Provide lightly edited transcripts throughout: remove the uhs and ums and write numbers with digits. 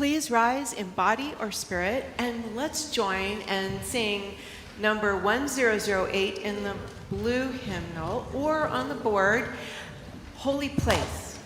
Please rise in body or spirit, and let's join and sing number 1008 in the blue hymnal, or on the board, Holy Place.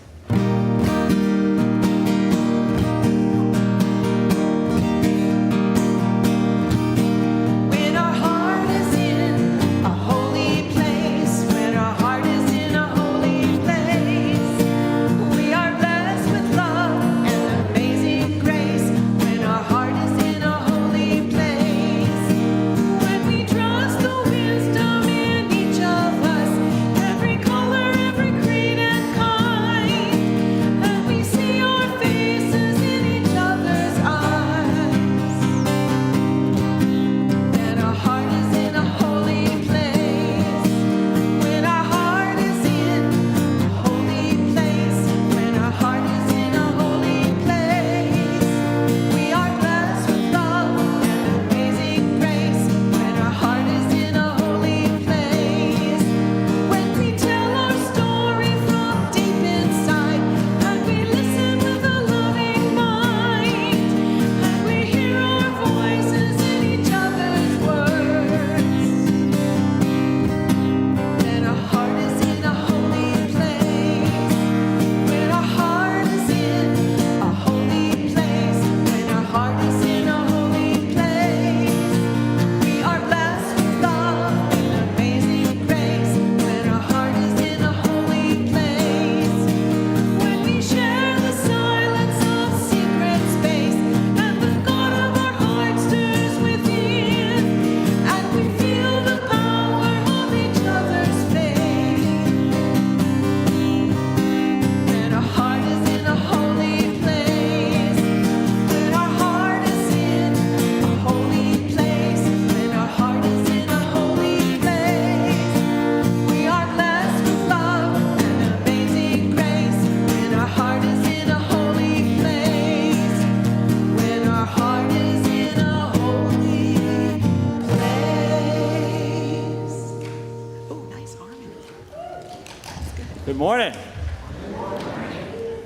Good morning.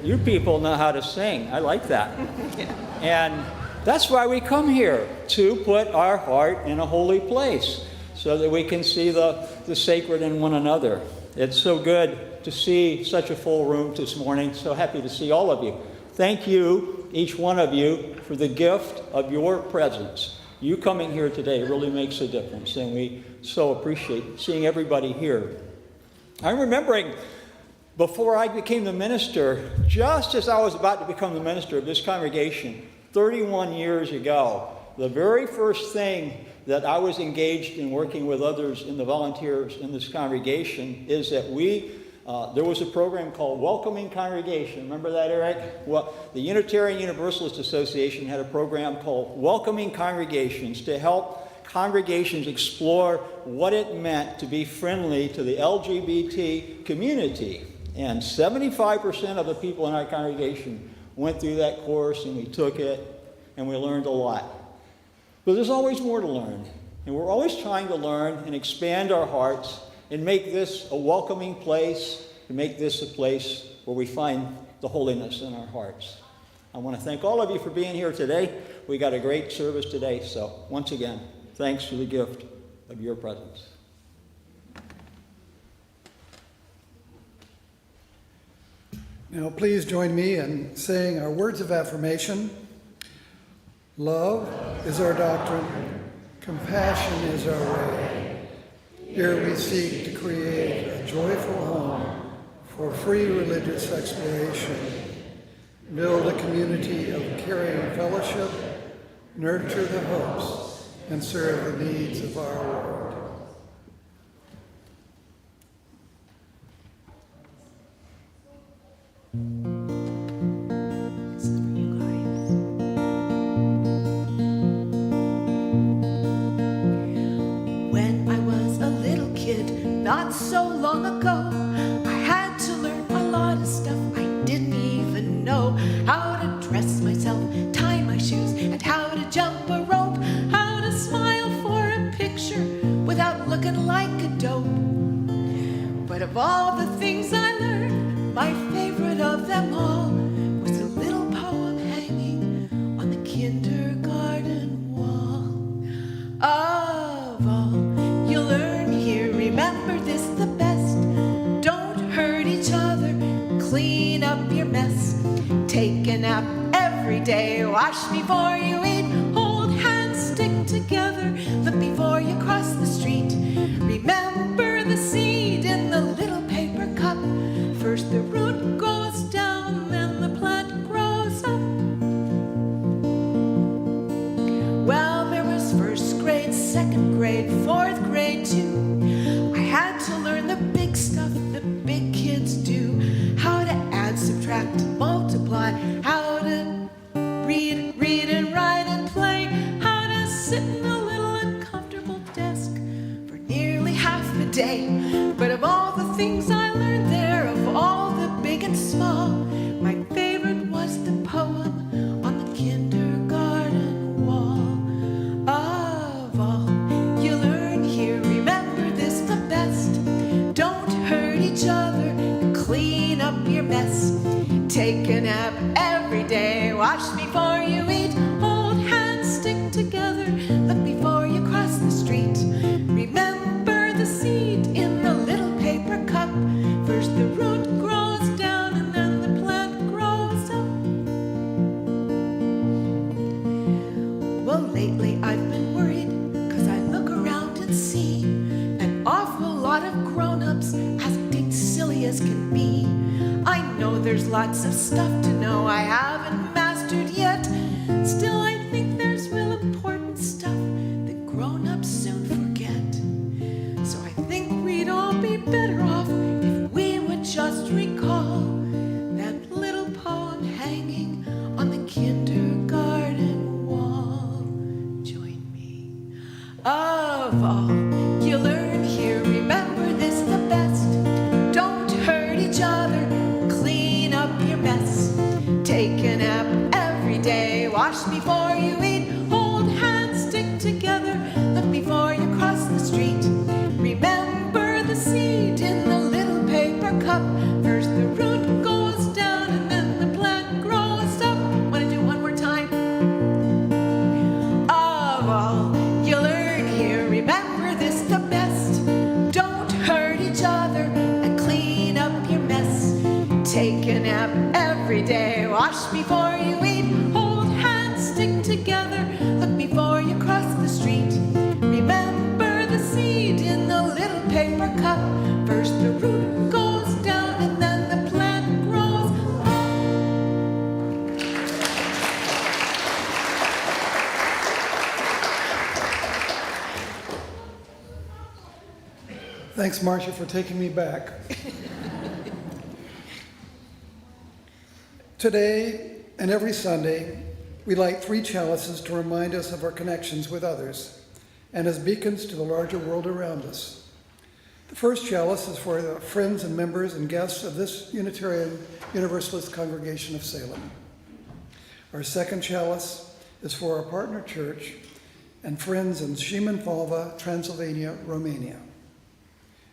You people know how to sing. I like that. Yeah. And that's why we come here, to put our heart in a holy place so that we can see the sacred in one another. It's so good to see such a full room this morning. So happy to see all of you. Thank you, each one of you, for the gift of your presence. You coming here today really makes a difference, and we so appreciate seeing everybody here. I'm remembering before I became the minister, just as I was about to become the minister of this congregation, 31 years ago, the very first thing that I was engaged in working with others in the volunteers in this congregation is that there was a program called Welcoming Congregation. Remember that, Eric? Well, the Unitarian Universalist Association had a program called Welcoming Congregations to help congregations explore what it meant to be friendly to the LGBT community. And 75% of the people in our congregation went through that course, and we took it, and we learned a lot. But there's always more to learn. And we're always trying to learn and expand our hearts and make this a welcoming place, and make this a place where we find the holiness in our hearts. I want to thank all of you for being here today. We got a great service today, so once again, thanks for the gift of your presence. Now please join me in saying our words of affirmation. Love is our doctrine, compassion is our way. Here we seek to create a joyful home for free religious exploration, build a community of caring fellowship, nurture the hopes, and serve the needs of our world. When I was a little kid, not so long ago, I had to learn a lot of stuff I didn't even know. How to dress myself, tie my shoes, and how to jump a rope. How to smile for a picture without looking like a dope. But of all the things I learned, my favorite of them all was a little poem hanging day. Wash before you eat, hold hands, stick together. Look before you cross the street. Remember the seed in the little paper cup. First the root goes down, then the plant grows up. Well, there was first grade, second grade, fourth grade too. I had to learn the big stuff that big kids do. How to add, subtract, multiply. How to read and write and play. How to sit in a little uncomfortable desk for nearly half a day. But of all the things I learned there, of all the big and small, my favorite was the poem on the kindergarten wall. Of all you learn here, remember this the best. Don't hurt each other and clean up your mess. Take a nap every day, wash before you eat, hold hands, stick together, look before you cross the street. Remember the seed in the little paper cup. First the root grows down and then the plant grows up. Well, lately I've been worried, 'cause I look around and see an awful lot of grown-ups acting silly as can be. I know there's lots of stuff to know I haven't mastered yet. Still, I think there's real important stuff that grown-ups soon forget. So I think we'd all be better off if we would just recall that little poem hanging on the kindergarten wall. Join me. Of all you learn here, remember this the best. Don't hurt each other, clean up your mess. Take a nap every day, wash before you eat, hold hands, stick together, look before you cross the street. Remember the seed in the little paper cup. First the root goes down and then the plant grows up. Wanna do one more time? Of all you learn here, remember this the best. Don't hurt each other and clean up your mess. Take a nap every day, wash before you eat, hold hands, stick together, look before you cross the street. Remember the seed in the little paper cup. First the root goes down and then the plant grows up. Thanks, Marcia, for taking me back. Today and every Sunday, we light 3 chalices to remind us of our connections with others and as beacons to the larger world around us. The first chalice is for the friends and members and guests of this Unitarian Universalist congregation of Salem. Our second chalice is for our partner church and friends in Schuman, Transylvania, Romania.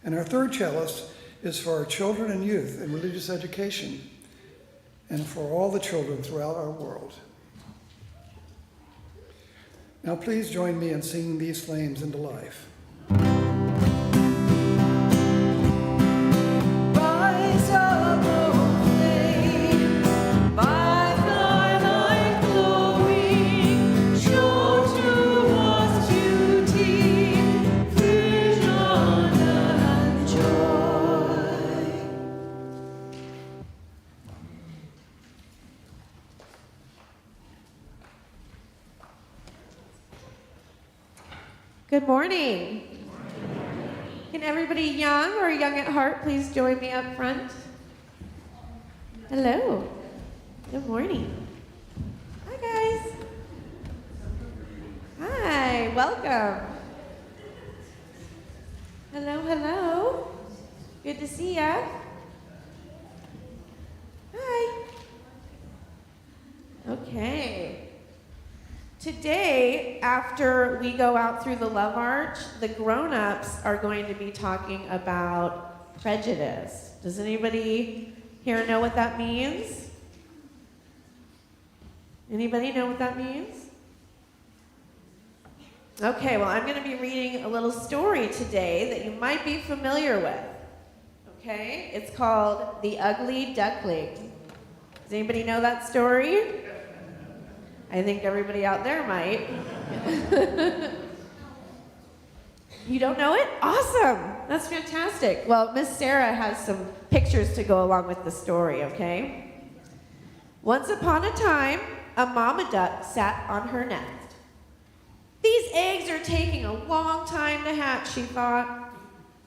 And our third chalice is for our children and youth in religious education and for all the children throughout our world. Now please join me in singing these flames into life. Rise up, O flame, by thy light glowing, show to us beauty, vision, and joy. Good morning. Can everybody young or young at heart please join me up front? Hello. Good morning. Hi, guys. Hi, welcome. Hello, hello. Good to see ya. Hi. Okay. Today, after we go out through the Love Arch, the grown-ups are going to be talking about prejudice. Does anybody here know what that means? Anybody know what that means? Okay, well, I'm going to be reading a little story today that you might be familiar with. Okay? It's called The Ugly Duckling. Does anybody know that story? I think everybody out there might. You don't know it? Awesome. That's fantastic. Well, Miss Sarah has some pictures to go along with the story, okay? Once upon a time, a mama duck sat on her nest. These eggs are taking a long time to hatch, she thought.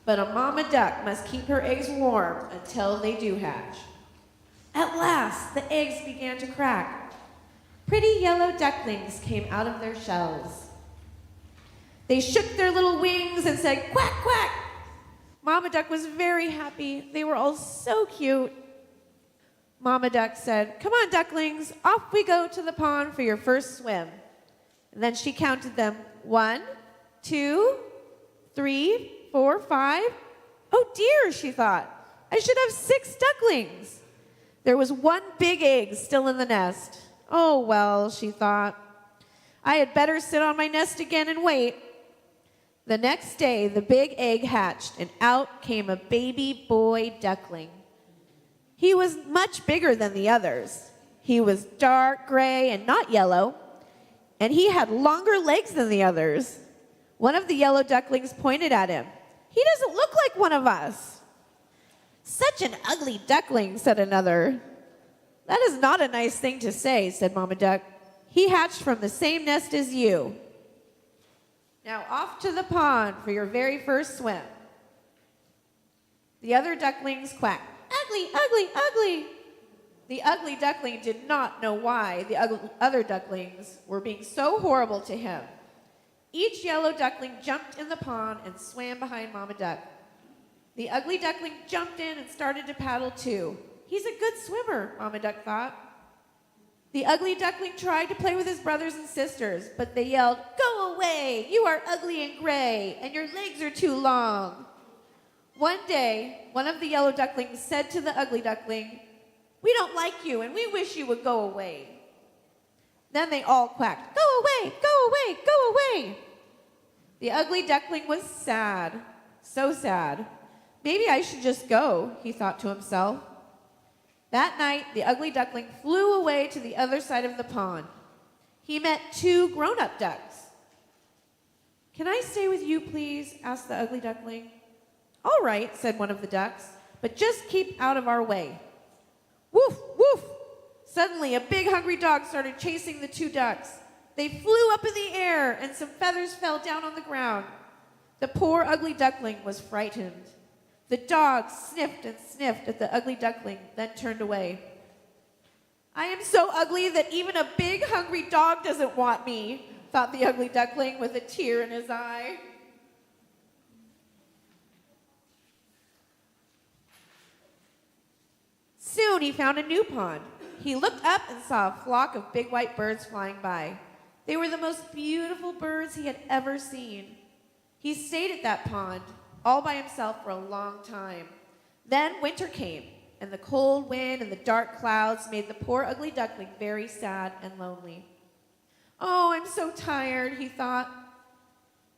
But a mama duck must keep her eggs warm until they do hatch. At last, the eggs began to crack. Pretty yellow ducklings came out of their shells. They shook their little wings and said, quack, quack. Mama duck was very happy. They were all so cute. Mama duck said, come on, ducklings, off we go to the pond for your first swim. And then she counted them. 1, 2, 3, 4, 5. Oh dear, she thought. I should have 6 ducklings. There was 1 big egg still in the nest. Oh well, she thought. I had better sit on my nest again and wait. The next day, the big egg hatched, and out came a baby boy duckling. He was much bigger than the others. He was dark gray and not yellow, and he had longer legs than the others. One of the yellow ducklings pointed at him. He doesn't look like one of us. Such an ugly duckling, said another. That is not a nice thing to say, said Mama Duck. He hatched from the same nest as you. Now off to the pond for your very first swim. The other ducklings quacked. Ugly, ugly, ugly. The ugly duckling did not know why the other ducklings were being so horrible to him. Each yellow duckling jumped in the pond and swam behind Mama Duck. The ugly duckling jumped in and started to paddle too. He's a good swimmer, Mama Duck thought. The ugly duckling tried to play with his brothers and sisters, but they yelled, go away, you are ugly and gray, and your legs are too long. One day, one of the yellow ducklings said to the ugly duckling, we don't like you, and we wish you would go away. Then they all quacked, go away, go away, go away. The ugly duckling was sad, so sad. Maybe I should just go, he thought to himself. That night, the ugly duckling flew away to the other side of the pond. He met 2 grown-up ducks. Can I stay with you, please? Asked the ugly duckling. All right, said one of the ducks, but just keep out of our way. Woof, woof. Suddenly, a big hungry dog started chasing the 2 ducks. They flew up in the air, and some feathers fell down on the ground. The poor ugly duckling was frightened. The dog sniffed and sniffed at the ugly duckling, then turned away. I am so ugly that even a big hungry dog doesn't want me, thought the ugly duckling with a tear in his eye. Soon he found a new pond. He looked up and saw a flock of big white birds flying by. They were the most beautiful birds he had ever seen. He stayed at that pond, all by himself for a long time. Then winter came, and the cold wind and the dark clouds made the poor ugly duckling very sad and lonely. Oh, I'm so tired, he thought.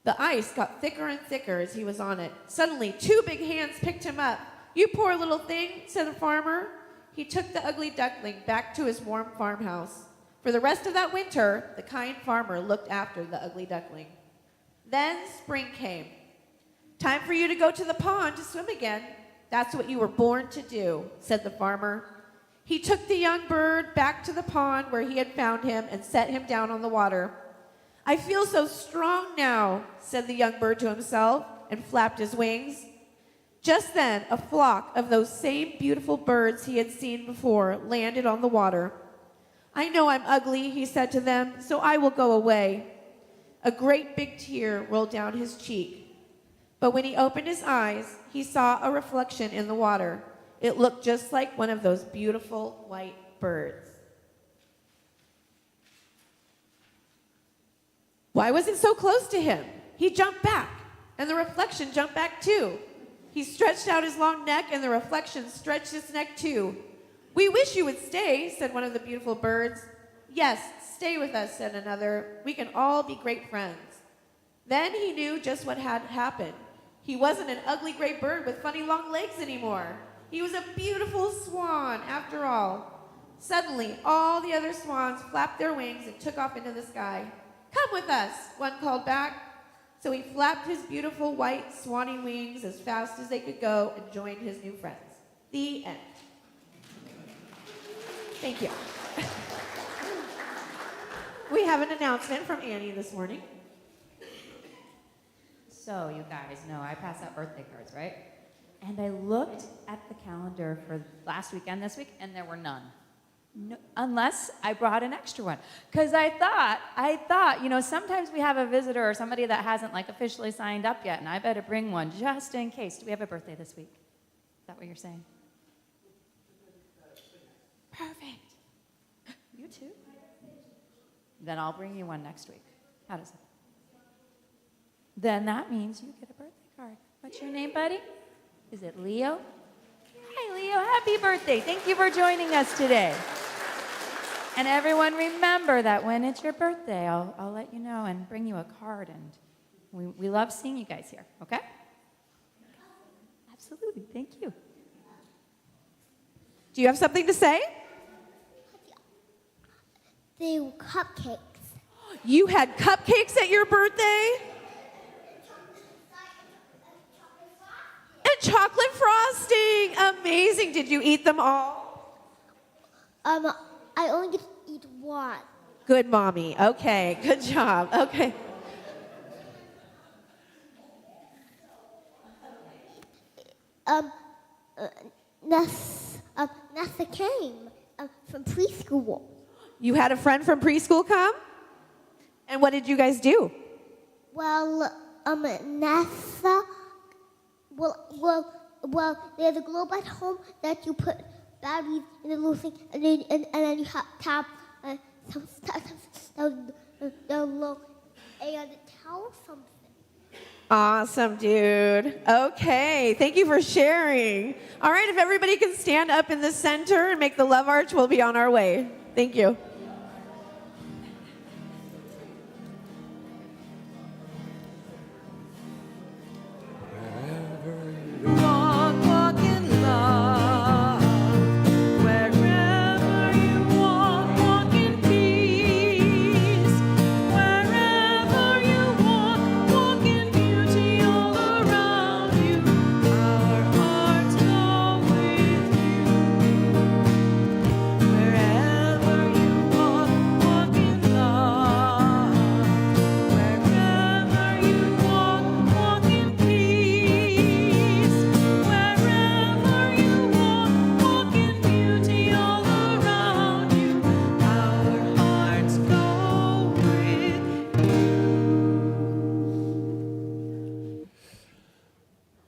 The ice got thicker and thicker as he was on it. Suddenly, 2 big hands picked him up. You poor little thing, said the farmer. He took the ugly duckling back to his warm farmhouse. For the rest of that winter, the kind farmer looked after the ugly duckling. Then spring came. Time for you to go to the pond to swim again. That's what you were born to do, said the farmer. He took the young bird back to the pond where he had found him and set him down on the water. I feel so strong now, said the young bird to himself, and flapped his wings. Just then, a flock of those same beautiful birds he had seen before landed on the water. I know I'm ugly, he said to them, so I will go away. A great big tear rolled down his cheek. But when he opened his eyes, he saw a reflection in the water. It looked just like one of those beautiful white birds. Why was it so close to him? He jumped back, and the reflection jumped back too. He stretched out his long neck, and the reflection stretched his neck too. We wish you would stay, said one of the beautiful birds. Yes, stay with us, said another. We can all be great friends. Then he knew just what had happened. He wasn't an ugly gray bird with funny long legs anymore. He was a beautiful swan, after all. Suddenly, all the other swans flapped their wings and took off into the sky. "Come with us," one called back. So he flapped his beautiful white swanny wings as fast as they could go and joined his new friends. The end. Thank you. We have an announcement from Annie this morning. So, you guys know I pass out birthday cards, right? And I looked at the calendar for last weekend, this week, and there were none. No, unless I brought an extra one. Because I thought, you know, sometimes we have a visitor or somebody that hasn't like officially signed up yet, and I better bring one just in case. Do we have a birthday this week? Is that what you're saying? Perfect. You too? Then I'll bring you one next week. How does it? Then that means you get a birthday card. What's your name, buddy? Is it Leo? Hi, Leo. Happy birthday. Thank you for joining us today. And everyone, remember that when it's your birthday, I'll let you know and bring you a card. And we love seeing you guys here, okay? Absolutely. Thank you. Do you have something to say? They were cupcakes. You had cupcakes at your birthday? And chocolate frosting. Amazing. Did you eat them all? I only get to eat one. Good mommy. Okay. Good job. Okay. Nessa came from preschool. You had a friend from preschool come? And what did you guys do? Well, Nessa, there's a globe at home that you put batteries in the little thing, and then you tap some stuff down low, and it tells something. Awesome, dude. Okay. Thank you for sharing. All right. If everybody can stand up in the center and make the love arch, we'll be on our way. Thank you. Walk in love. Wherever you walk in peace. Wherever you walk in beauty all around you. Our hearts go with you. Wherever you walk in love. Wherever you walk in peace. Wherever you walk in beauty all around you. Our hearts go with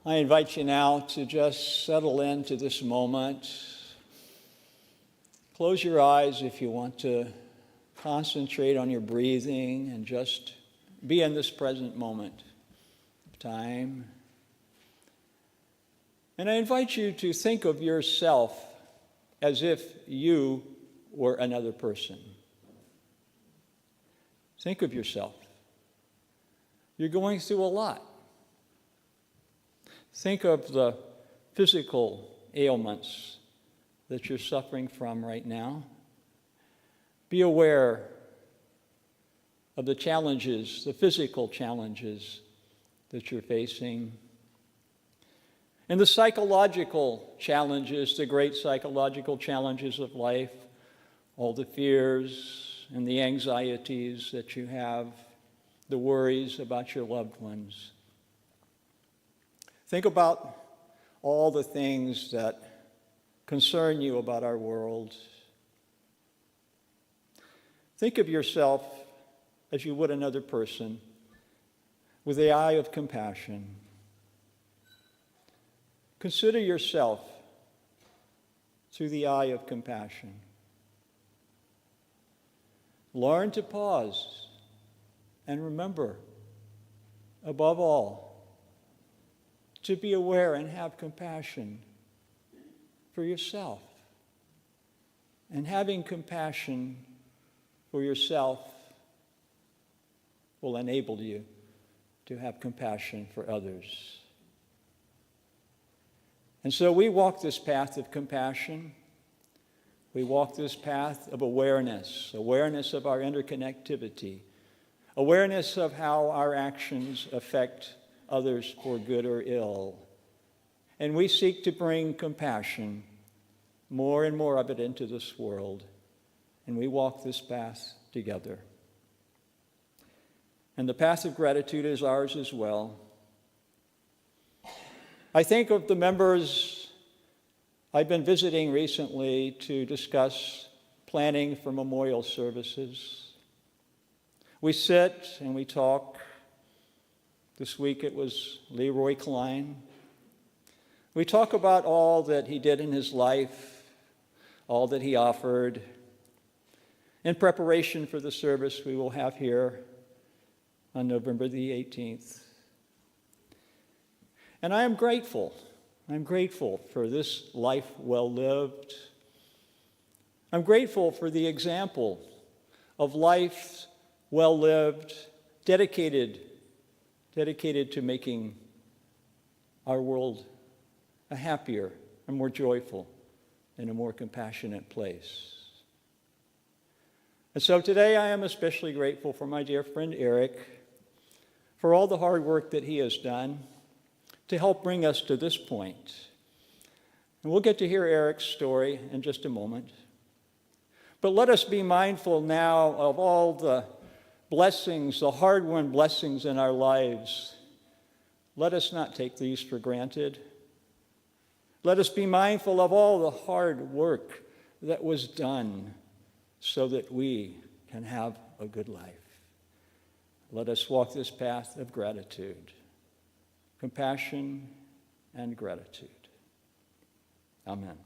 I invite you now to just settle into this moment. Close your eyes if you want to concentrate on your breathing and just be in this present moment of time. And I invite you to think of yourself as if you were another person. Think of yourself. You're going through a lot. Think of the physical ailments that you're suffering from right now. Be aware of the challenges, the physical challenges that you're facing. And the psychological challenges, the great psychological challenges of life, all the fears and the anxieties that you have, the worries about your loved ones. Think about all the things that concern you about our world. Think of yourself as you would another person with the eye of compassion. Consider yourself through the eye of compassion. Learn to pause and remember, above all, to be aware and have compassion for yourself. And having compassion for yourself will enable you to have compassion for others. And so we walk this path of compassion We walk this path of awareness of our interconnectivity, awareness of how our actions affect others for good or ill. And we seek to bring compassion, more and more of it, into this world. And we walk this path together. And the path of gratitude is ours as well. I think of the members I've been visiting recently to discuss planning for memorial services. We sit and we talk. This week it was Leroy Klein. We talk about all that he did in his life, all that he offered, in preparation for the service we will have here on November the 18th. And I am grateful. I'm grateful for this life well lived. I'm grateful for the example of life well lived, dedicated to making our world a happier, a more joyful, and a more compassionate place. And so today I am especially grateful for my dear friend Eric, for all the hard work that he has done to help bring us to this point. And we'll get to hear Eric's story in just a moment. But let us be mindful now of all the blessings, the hard-won blessings in our lives. Let us not take these for granted. Let us be mindful of all the hard work that was done so that we can have a good life. Let us walk this path of gratitude, compassion, and gratitude. Amen.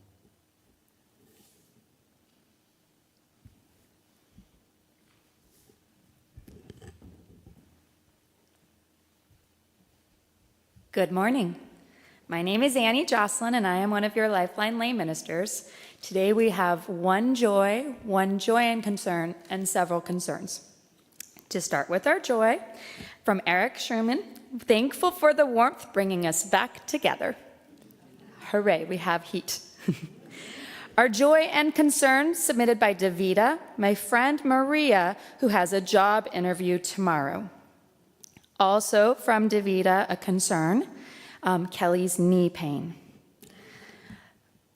Good morning. My name is Annie Jocelyn, and I am one of your Lifeline lay ministers. Today we have one joy and concern, and several concerns. To start with our joy, from Eric Schuman, thankful for the warmth bringing us back together. Hooray, we have heat. Our joy and concern submitted by Davida, my friend Maria, who has a job interview tomorrow. Also from Davida, a concern, Kelly's knee pain.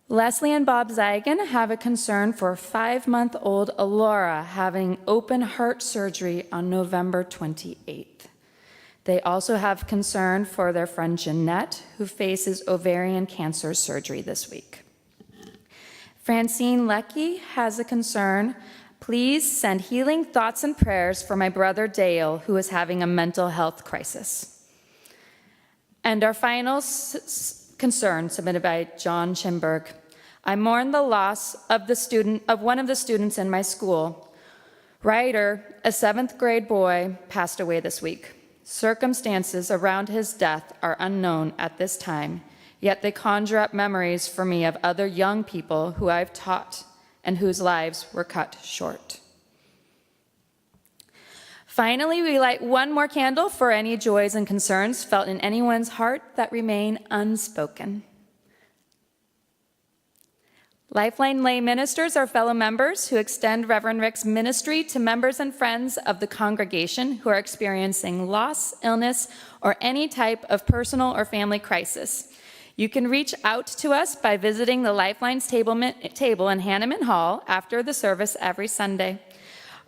Leslie and Bob Zeigen have a concern for 5-month-old Alora having open heart surgery on November 28th. They also have concern for their friend Jeanette, who faces ovarian cancer surgery this week. Francine Leckie has a concern. Please send healing thoughts and prayers for my brother Dale, who is having a mental health crisis. And our final concern, submitted by John Chimberg. I mourn the loss of one of the students in my school. Ryder, a 7th grade boy, passed away this week. Circumstances around his death are unknown at this time, yet they conjure up memories for me of other young people who I've taught and whose lives were cut short. Finally, we light one more candle for any joys and concerns felt in anyone's heart that remain unspoken. Lifeline lay ministers are fellow members who extend Reverend Rick's ministry to members and friends of the congregation who are experiencing loss, illness, or any type of personal or family crisis. You can reach out to us by visiting the Lifeline's table in Hanneman Hall after the service every Sunday.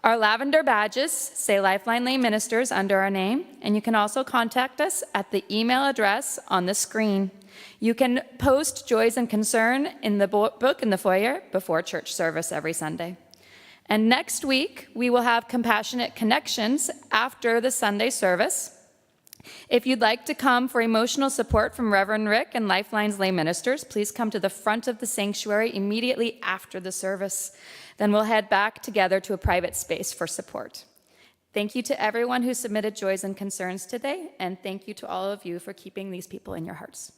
Our lavender badges say Lifeline Lay Ministers under our name, and you can also contact us at the email address on the screen. You can post joys and concern in the book in the foyer before church service every Sunday. And next week, we will have Compassionate Connections after the Sunday service. If you'd like to come for emotional support from Reverend Rick and Lifeline's lay ministers, please come to the front of the sanctuary immediately after the service. Then we'll head back together to a private space for support. Thank you to everyone who submitted joys and concerns today, and thank you to all of you for keeping these people in your hearts.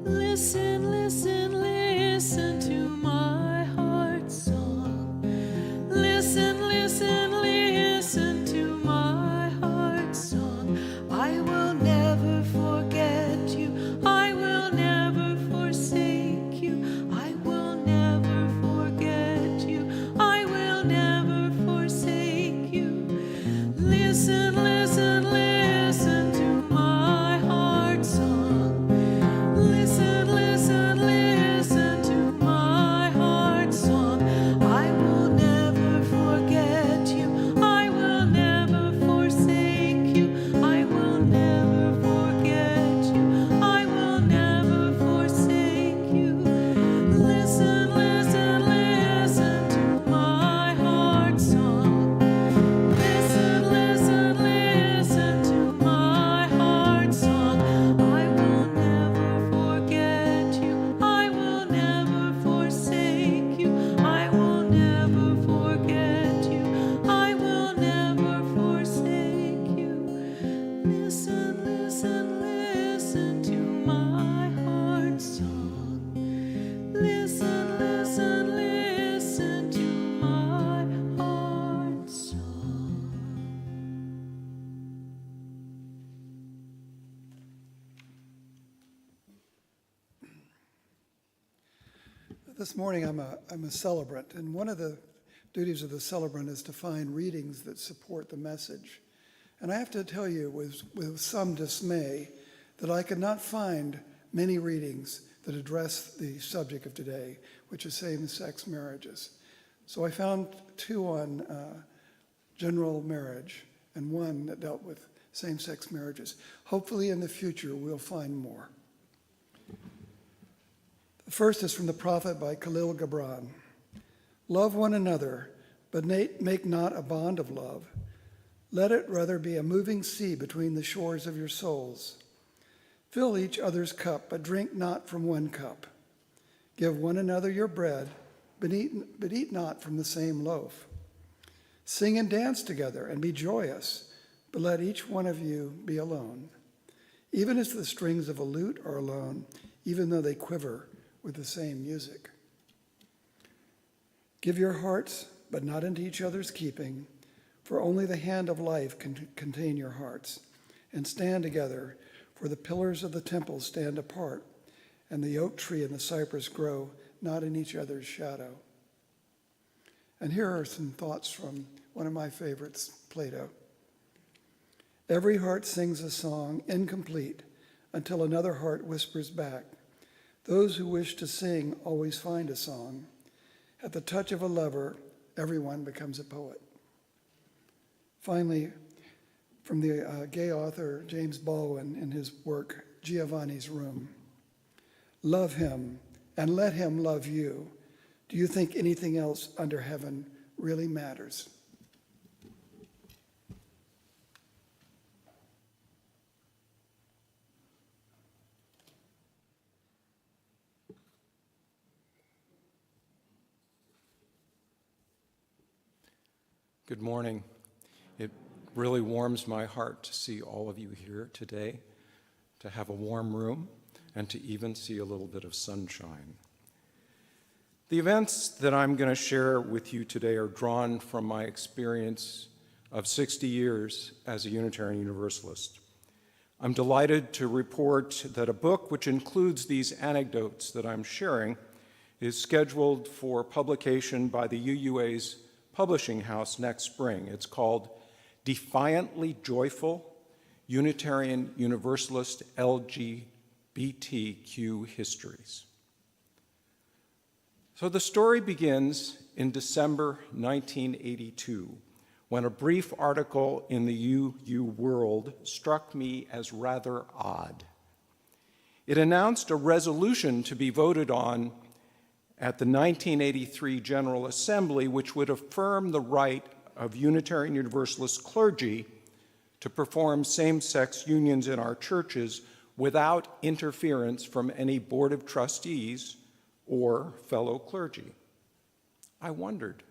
Listen, listen, listen to my heart song. This morning I'm a celebrant, and one of the duties of the celebrant is to find readings that support the message. And I have to tell you with some dismay that I could not find many readings that address the subject of today, which is same-sex marriages. So I found two on general marriage and one that dealt with same-sex marriages. Hopefully in the future we'll find more. The first is from the prophet by Khalil Gibran. Love one another, but make not a bond of love. Let it rather be a moving sea between the shores of your souls. Fill each other's cup, but drink not from one cup. Give one another your bread, but eat not from the same loaf. Sing and dance together and be joyous, but let each one of you be alone. Even as the strings of a lute are alone, even though they quiver with the same music. Give your hearts, but not into each other's keeping, for only the hand of life can contain your hearts. And stand together, for the pillars of the temple stand apart, and the oak tree and the cypress grow not in each other's shadow. And here are some thoughts from one of my favorites, Plato. Every heart sings a song incomplete until another heart whispers back. Those who wish to sing always find a song. At the touch of a lover, everyone becomes a poet. Finally, from the gay author James Baldwin in his work, Giovanni's Room. Love him and let him love you. Do you think anything else under heaven really matters? Good morning. It really warms my heart to see all of you here today, to have a warm room, and to even see a little bit of sunshine. The events that I'm going to share with you today are drawn from my experience of 60 years as a Unitarian Universalist. I'm delighted to report that a book which includes these anecdotes that I'm sharing is scheduled for publication by the UUA's publishing house next spring. It's called Defiantly Joyful Unitarian Universalist LGBTQ Histories. So the story begins in December 1982, when a brief article in the UU World struck me as rather odd. It announced a resolution to be voted on at the 1983 General Assembly, which would affirm the right of Unitarian Universalist clergy to perform same-sex unions in our churches without interference from any board of trustees or fellow clergy. I wondered,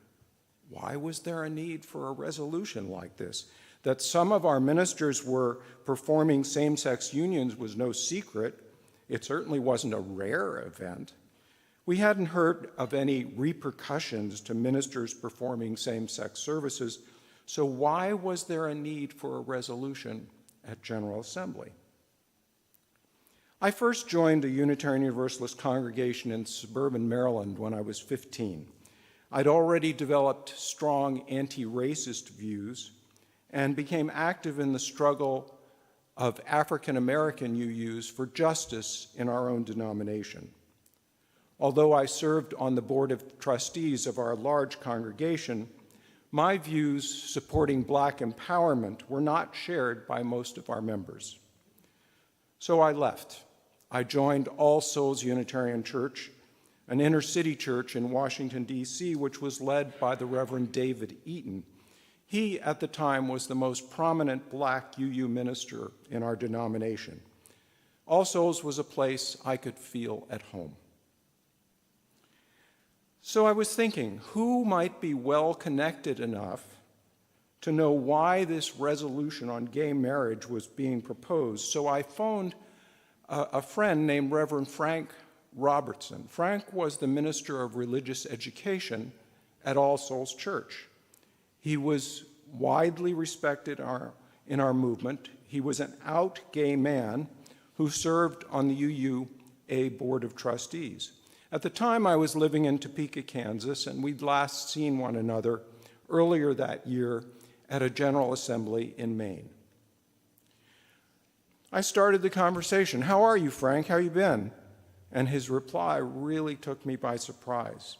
why was there a need for a resolution like this? That some of our ministers were performing same-sex unions was no secret. It certainly wasn't a rare event. We hadn't heard of any repercussions to ministers performing same-sex services, so why was there a need for a resolution at General Assembly? I first joined a Unitarian Universalist congregation in suburban Maryland when I was 15. I'd already developed strong anti-racist views and became active in the struggle of African American UUs for justice in our own denomination. Although I served on the board of trustees of our large congregation, my views supporting Black empowerment were not shared by most of our members. So I left. I joined All Souls Unitarian Church, an inner-city church in Washington, D.C., which was led by the Reverend David Eaton. He, at the time, was the most prominent Black UU minister in our denomination. All Souls was a place I could feel at home. So I was thinking, who might be well-connected enough to know why this resolution on gay marriage was being proposed? So I phoned a friend named Reverend Frank Robertson. Frank was the minister of religious education at All Souls Church. He was widely respected in our movement. He was an out gay man who served on the UUA Board of Trustees. At the time, I was living in Topeka, Kansas, and we'd last seen one another earlier that year at a General Assembly in Maine. I started the conversation. "How are you, Frank? How you been?" And his reply really took me by surprise.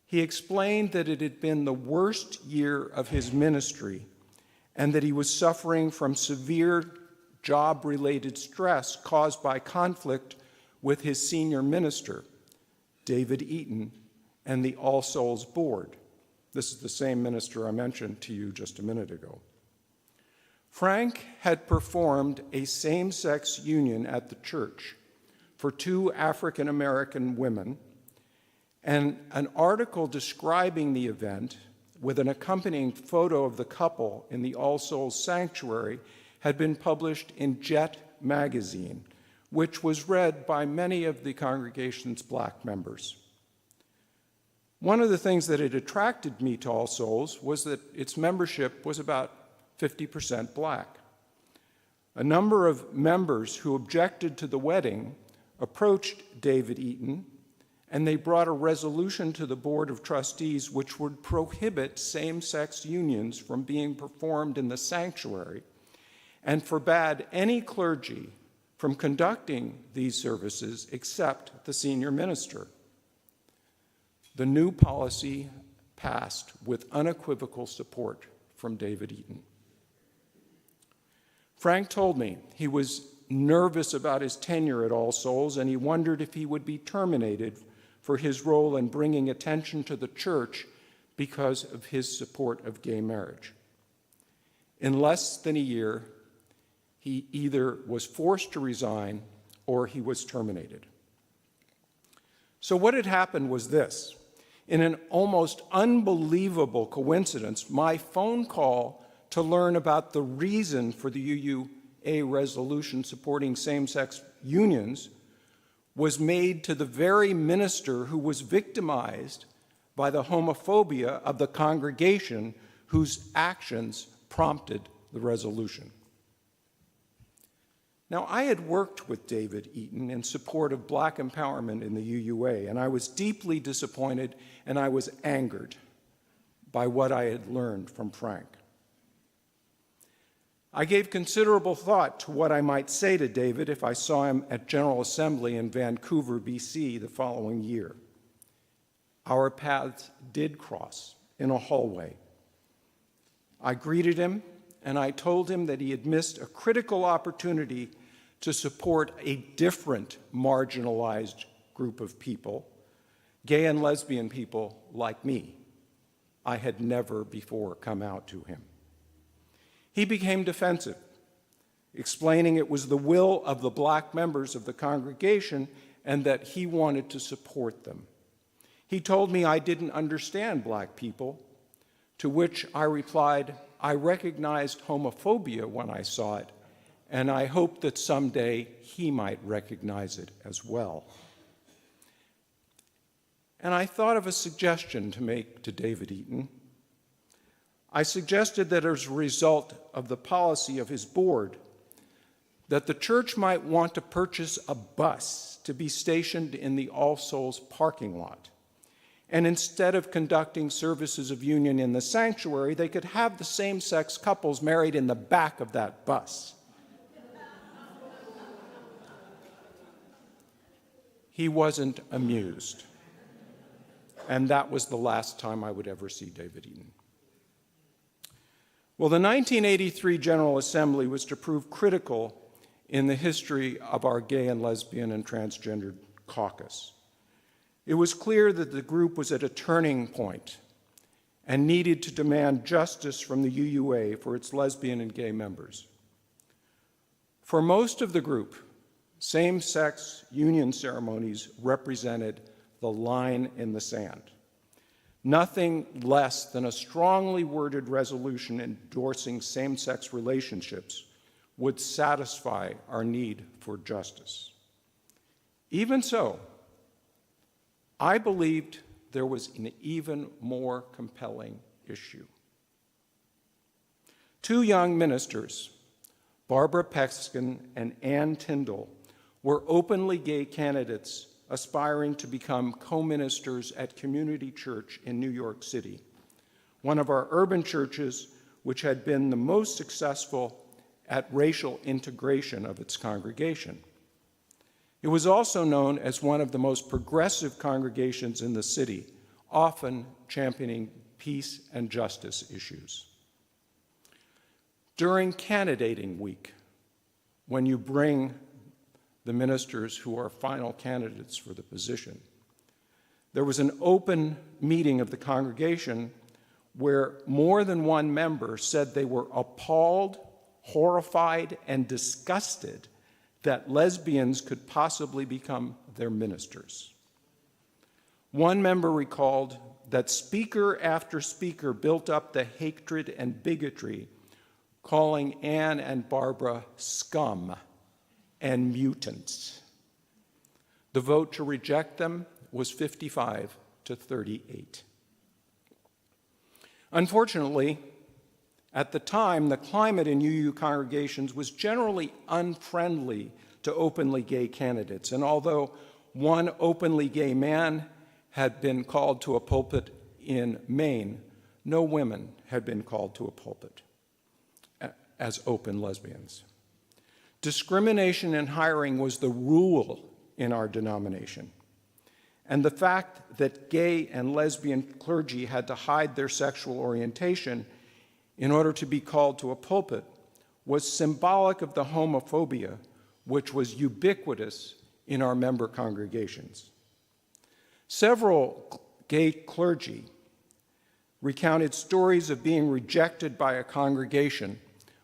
He explained that it had been the worst year of his ministry and that he was suffering from severe job-related stress caused by conflict with his senior minister, David Eaton, and the All Souls Board. This is the same minister I mentioned to you just a minute ago. Frank had performed a same-sex union at the church for 2 African American women, and an article describing the event with an accompanying photo of the couple in the All Souls Sanctuary had been published in Jet magazine, which was read by many of the congregation's black members. One of the things that had attracted me to All Souls was that its membership was about 50% black. A number of members who objected to the wedding approached David Eaton, and they brought a resolution to the Board of Trustees which would prohibit same-sex unions from being performed in the sanctuary and forbade any clergy from conducting these services except the senior minister. The new policy passed with unequivocal support from David Eaton. Frank told me he was nervous about his tenure at All Souls, and he wondered if he would be terminated for his role in bringing attention to the church because of his support of gay marriage. In less than a year, he either was forced to resign or he was terminated. So what had happened was this. In an almost unbelievable coincidence, my phone call to learn about the reason for the UUA resolution supporting same-sex unions was made to the very minister who was victimized by the homophobia of the congregation whose actions prompted the resolution. Now, I had worked with David Eaton in support of black empowerment in the UUA, and I was deeply disappointed and I was angered by what I had learned from Frank. I gave considerable thought to what I might say to David if I saw him at General Assembly in Vancouver, BC, the following year. Our paths did cross in a hallway. I greeted him, and I told him that he had missed a critical opportunity to support a different marginalized group of people, gay and lesbian people like me. I had never before come out to him. He became defensive, explaining it was the will of the black members of the congregation and that he wanted to support them. He told me I didn't understand black people, to which I replied, I recognized homophobia when I saw it, and I hoped that someday he might recognize it as well. And I thought of a suggestion to make to David Eaton. I suggested that as a result of the policy of his board, that the church might want to purchase a bus to be stationed in the All Souls parking lot. And instead of conducting services of union in the sanctuary, they could have the same-sex couples married in the back of that bus. He wasn't amused. And that was the last time I would ever see David Eaton. Well, the 1983 General Assembly was to prove critical in the history of our gay and lesbian and transgendered caucus. It was clear that the group was at a turning point and needed to demand justice from the UUA for its lesbian and gay members. For most of the group, same-sex union ceremonies represented the line in the sand. Nothing less than a strongly worded resolution endorsing same-sex relationships would satisfy our need for justice. Even so, I believed there was an even more compelling issue. 2 young ministers, Barbara Peskin and Ann Tyndall, were openly gay candidates aspiring to become co-ministers at Community Church in New York City, one of our urban churches which had been the most successful at racial integration of its congregation. It was also known as one of the most progressive congregations in the city, often championing peace and justice issues. During candidating week, when you bring the ministers who are final candidates for the position, there was an open meeting of the congregation where more than one member said they were appalled, horrified, and disgusted that lesbians could possibly become their ministers. One member recalled that speaker after speaker built up the hatred and bigotry, calling Anne and Barbara scum and mutants. The vote to reject them was 55 to 38. Unfortunately, at the time, the climate in UU congregations was generally unfriendly to openly gay candidates, and although one openly gay man had been called to a pulpit in Maine, no women had been called to a pulpit as open lesbians. Discrimination in hiring was the rule in our denomination, and the fact that gay and lesbian clergy had to hide their sexual orientation in order to be called to a pulpit was symbolic of the homophobia which was ubiquitous in our member congregations. Several gay clergy recounted stories of being rejected by a congregation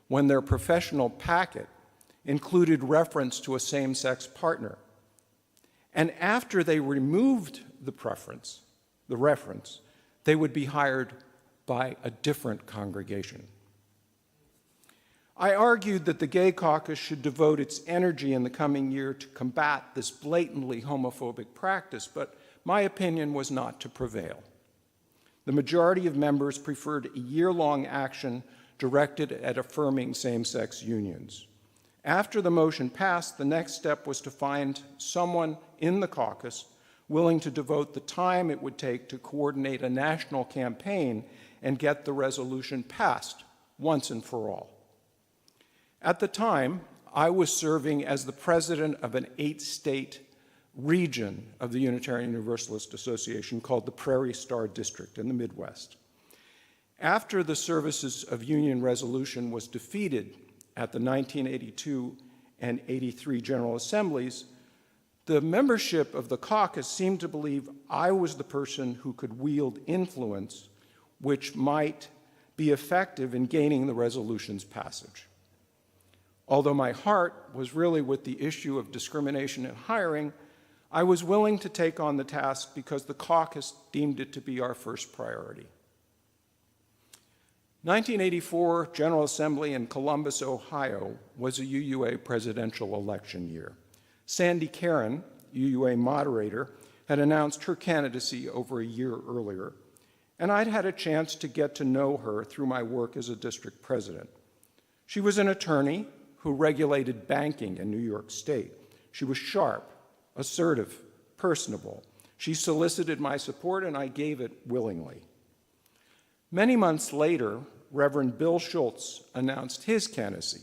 when their professional packet included reference to a same-sex partner. And after they removed the reference, they would be hired by a different congregation. I argued that the Gay Caucus should devote its energy in the coming year to combat this blatantly homophobic practice, but my opinion was not to prevail. The majority of members preferred a year-long action directed at affirming same-sex unions. After the motion passed, the next step was to find someone in the caucus willing to devote the time it would take to coordinate a national campaign and get the resolution passed once and for all. At the time, I was serving as the president of an 8-state region of the Unitarian Universalist Association called the Prairie Star District in the Midwest. After the Services of Union resolution was defeated at the 1982 and 83 General Assemblies, the membership of the caucus seemed to believe I was the person who could wield influence which might be effective in gaining the resolution's passage. Although my heart was really with the issue of discrimination in hiring, I was willing to take on the task because the caucus deemed it to be our first priority. 1984 General Assembly in Columbus, Ohio, was a UUA presidential election year. Sandy Caron, UUA moderator, had announced her candidacy over a year earlier, and I'd had a chance to get to know her through my work as a district president. She was an attorney who regulated banking in New York State. She was sharp, assertive, personable. She solicited my support, and I gave it willingly. Many months later, Reverend Bill Schultz announced his candidacy.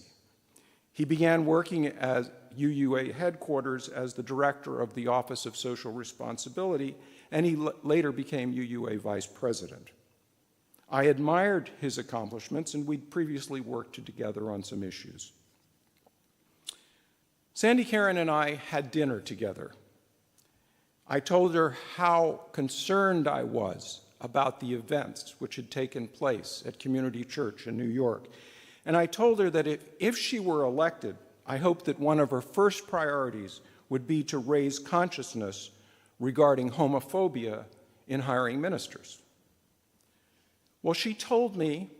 He began working at UUA headquarters as the director of the Office of Social Responsibility, and he later became UUA vice president. I admired his accomplishments, and we'd previously worked together on some issues. Sandy Caron and I had dinner together. I told her how concerned I was about the events which had taken place at Community Church in New York. And I told her that if she were elected, I hoped that one of her first priorities would be to raise consciousness regarding homophobia in hiring ministers. Well, she told me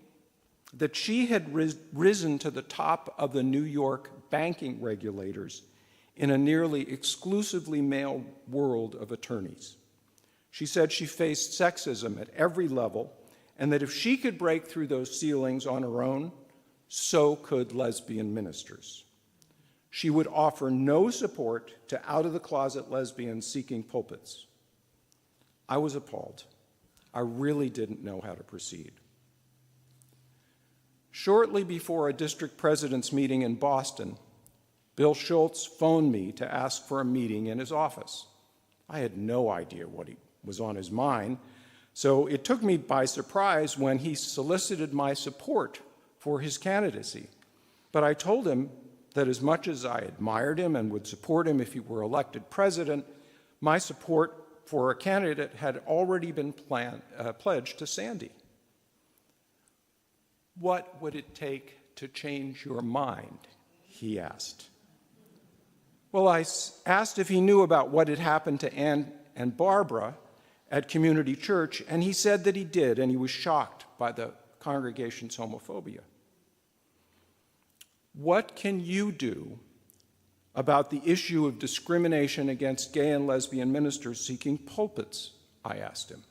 that she had risen to the top of the New York banking regulators in a nearly exclusively male world of attorneys. She said she faced sexism at every level, and that if she could break through those ceilings on her own, so could lesbian ministers. she would offer no support to out-of-the-closet lesbians seeking pulpits. I was appalled. I really didn't know how to proceed. Shortly before a district president's meeting in Boston, Bill Schultz phoned me to ask for a meeting in his office. I had no idea what was on his mind, so it took me by surprise when he solicited my support for his candidacy. But I told him that as much as I admired him and would support him if he were elected president, my support for a candidate had already been pledged to Sandy. What would it take to change your mind? He asked. Well, I asked if he knew about what had happened to Ann and Barbara at Community Church, and he said that he did, and he was shocked by the congregation's homophobia. What can you do about the issue of discrimination against gay and lesbian ministers seeking pulpits? I asked him.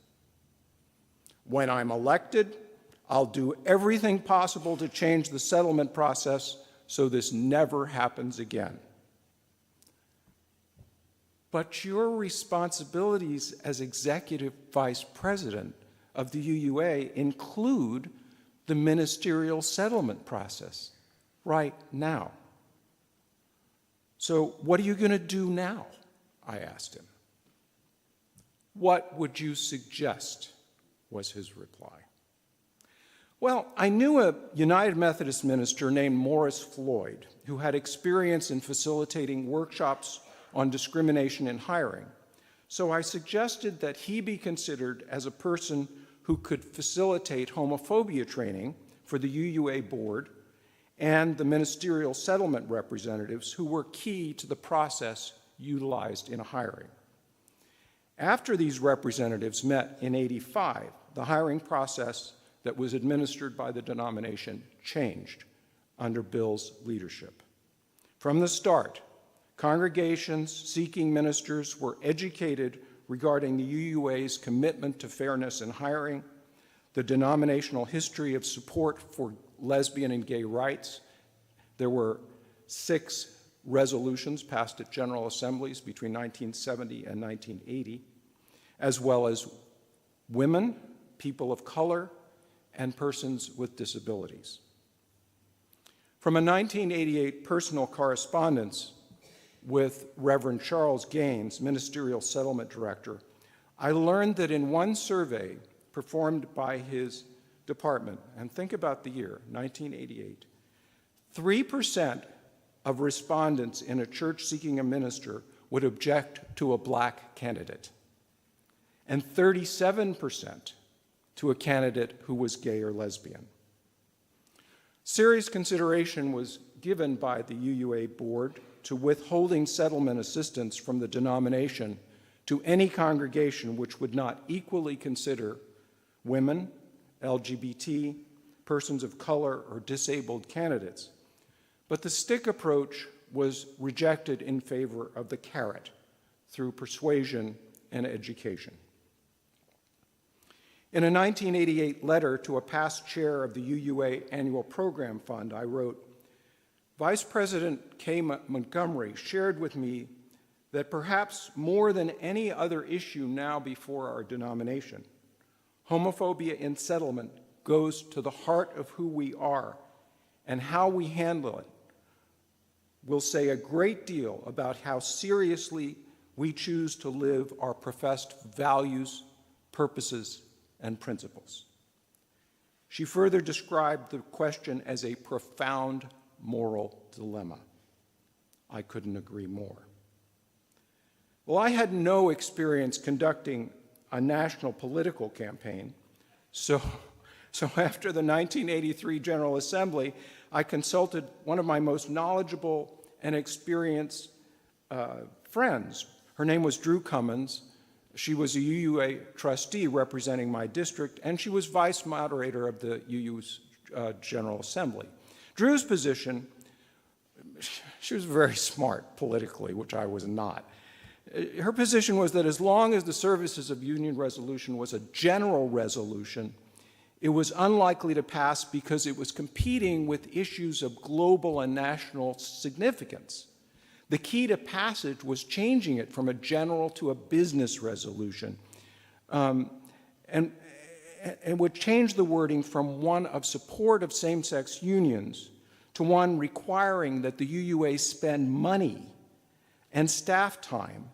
When I'm elected, I'll do everything possible to change the settlement process so this never happens again. But your responsibilities as executive vice president of the UUA include the ministerial settlement process right now. So what are you going to do now? I asked him. What would you suggest? Was his reply. Well, I knew a United Methodist minister named Morris Floyd who had experience in facilitating workshops on discrimination in hiring. So I suggested that he be considered as a person who could facilitate homophobia training for the UUA board and the ministerial settlement representatives who were key to the process utilized in hiring. After these representatives met in '85, the hiring process that was administered by the denomination changed under Bill's leadership. From the start, congregations seeking ministers were educated regarding the UUA's commitment to fairness in hiring, the denominational history of support for lesbian and gay rights. There were 6 resolutions passed at General Assemblies between 1970 and 1980, as well as women, people of color, and persons with disabilities. From a 1988 personal correspondence with Reverend Charles Gaines, Ministerial Settlement Director, I learned that in one survey performed by his department, and think about the year, 1988, 3% of respondents in a church seeking a minister would object to a black candidate, and 37% to a candidate who was gay or lesbian. Serious consideration was given by the UUA board to withholding settlement assistance from the denomination to any congregation which would not equally consider women, LGBT, persons of color, or disabled candidates. But the stick approach was rejected in favor of the carrot through persuasion and education. In a 1988 letter to a past chair of the UUA Annual Program Fund, I wrote, Vice President Kay Montgomery shared with me that perhaps more than any other issue now before our denomination, homophobia in settlement goes to the heart of who we are, and how we handle it will say a great deal about how seriously we choose to live our professed values, purposes, and principles. She further described the question as a profound moral dilemma. I couldn't agree more. Well, I had no experience conducting a national political campaign, so after the 1983 General Assembly, I consulted one of my most knowledgeable and experienced friends. Her name was Drew Cummins. She was a UUA trustee representing my district, and she was vice moderator of the UU's General Assembly. Drew's position, she was very smart politically, which I was not. Her position was that as long as the services of Union Resolution was a general resolution, it was unlikely to pass because it was competing with issues of global and national significance. The key to passage was changing it from a general to a business resolution, and would change the wording from one of support of same-sex unions to one requiring that the UUA spend money and staff time,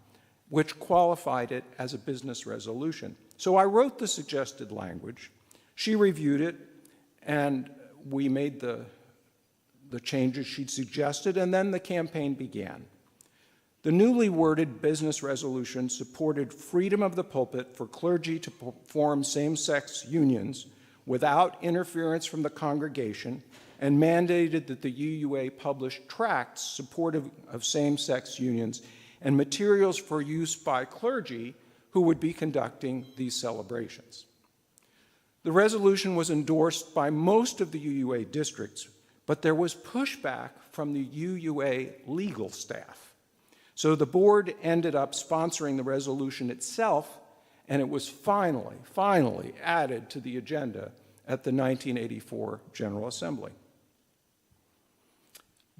which qualified it as a business resolution. So I wrote the suggested language, she reviewed it, and we made the changes she'd suggested, and then the campaign began. The newly worded business resolution supported freedom of the pulpit for clergy to form same-sex unions without interference from the congregation, and mandated that the UUA publish tracts supportive of same-sex unions and materials for use by clergy who would be conducting these celebrations. The resolution was endorsed by most of the UUA districts, but there was pushback from the UUA legal staff. So the board ended up sponsoring the resolution itself, and it was finally added to the agenda at the 1984 General Assembly.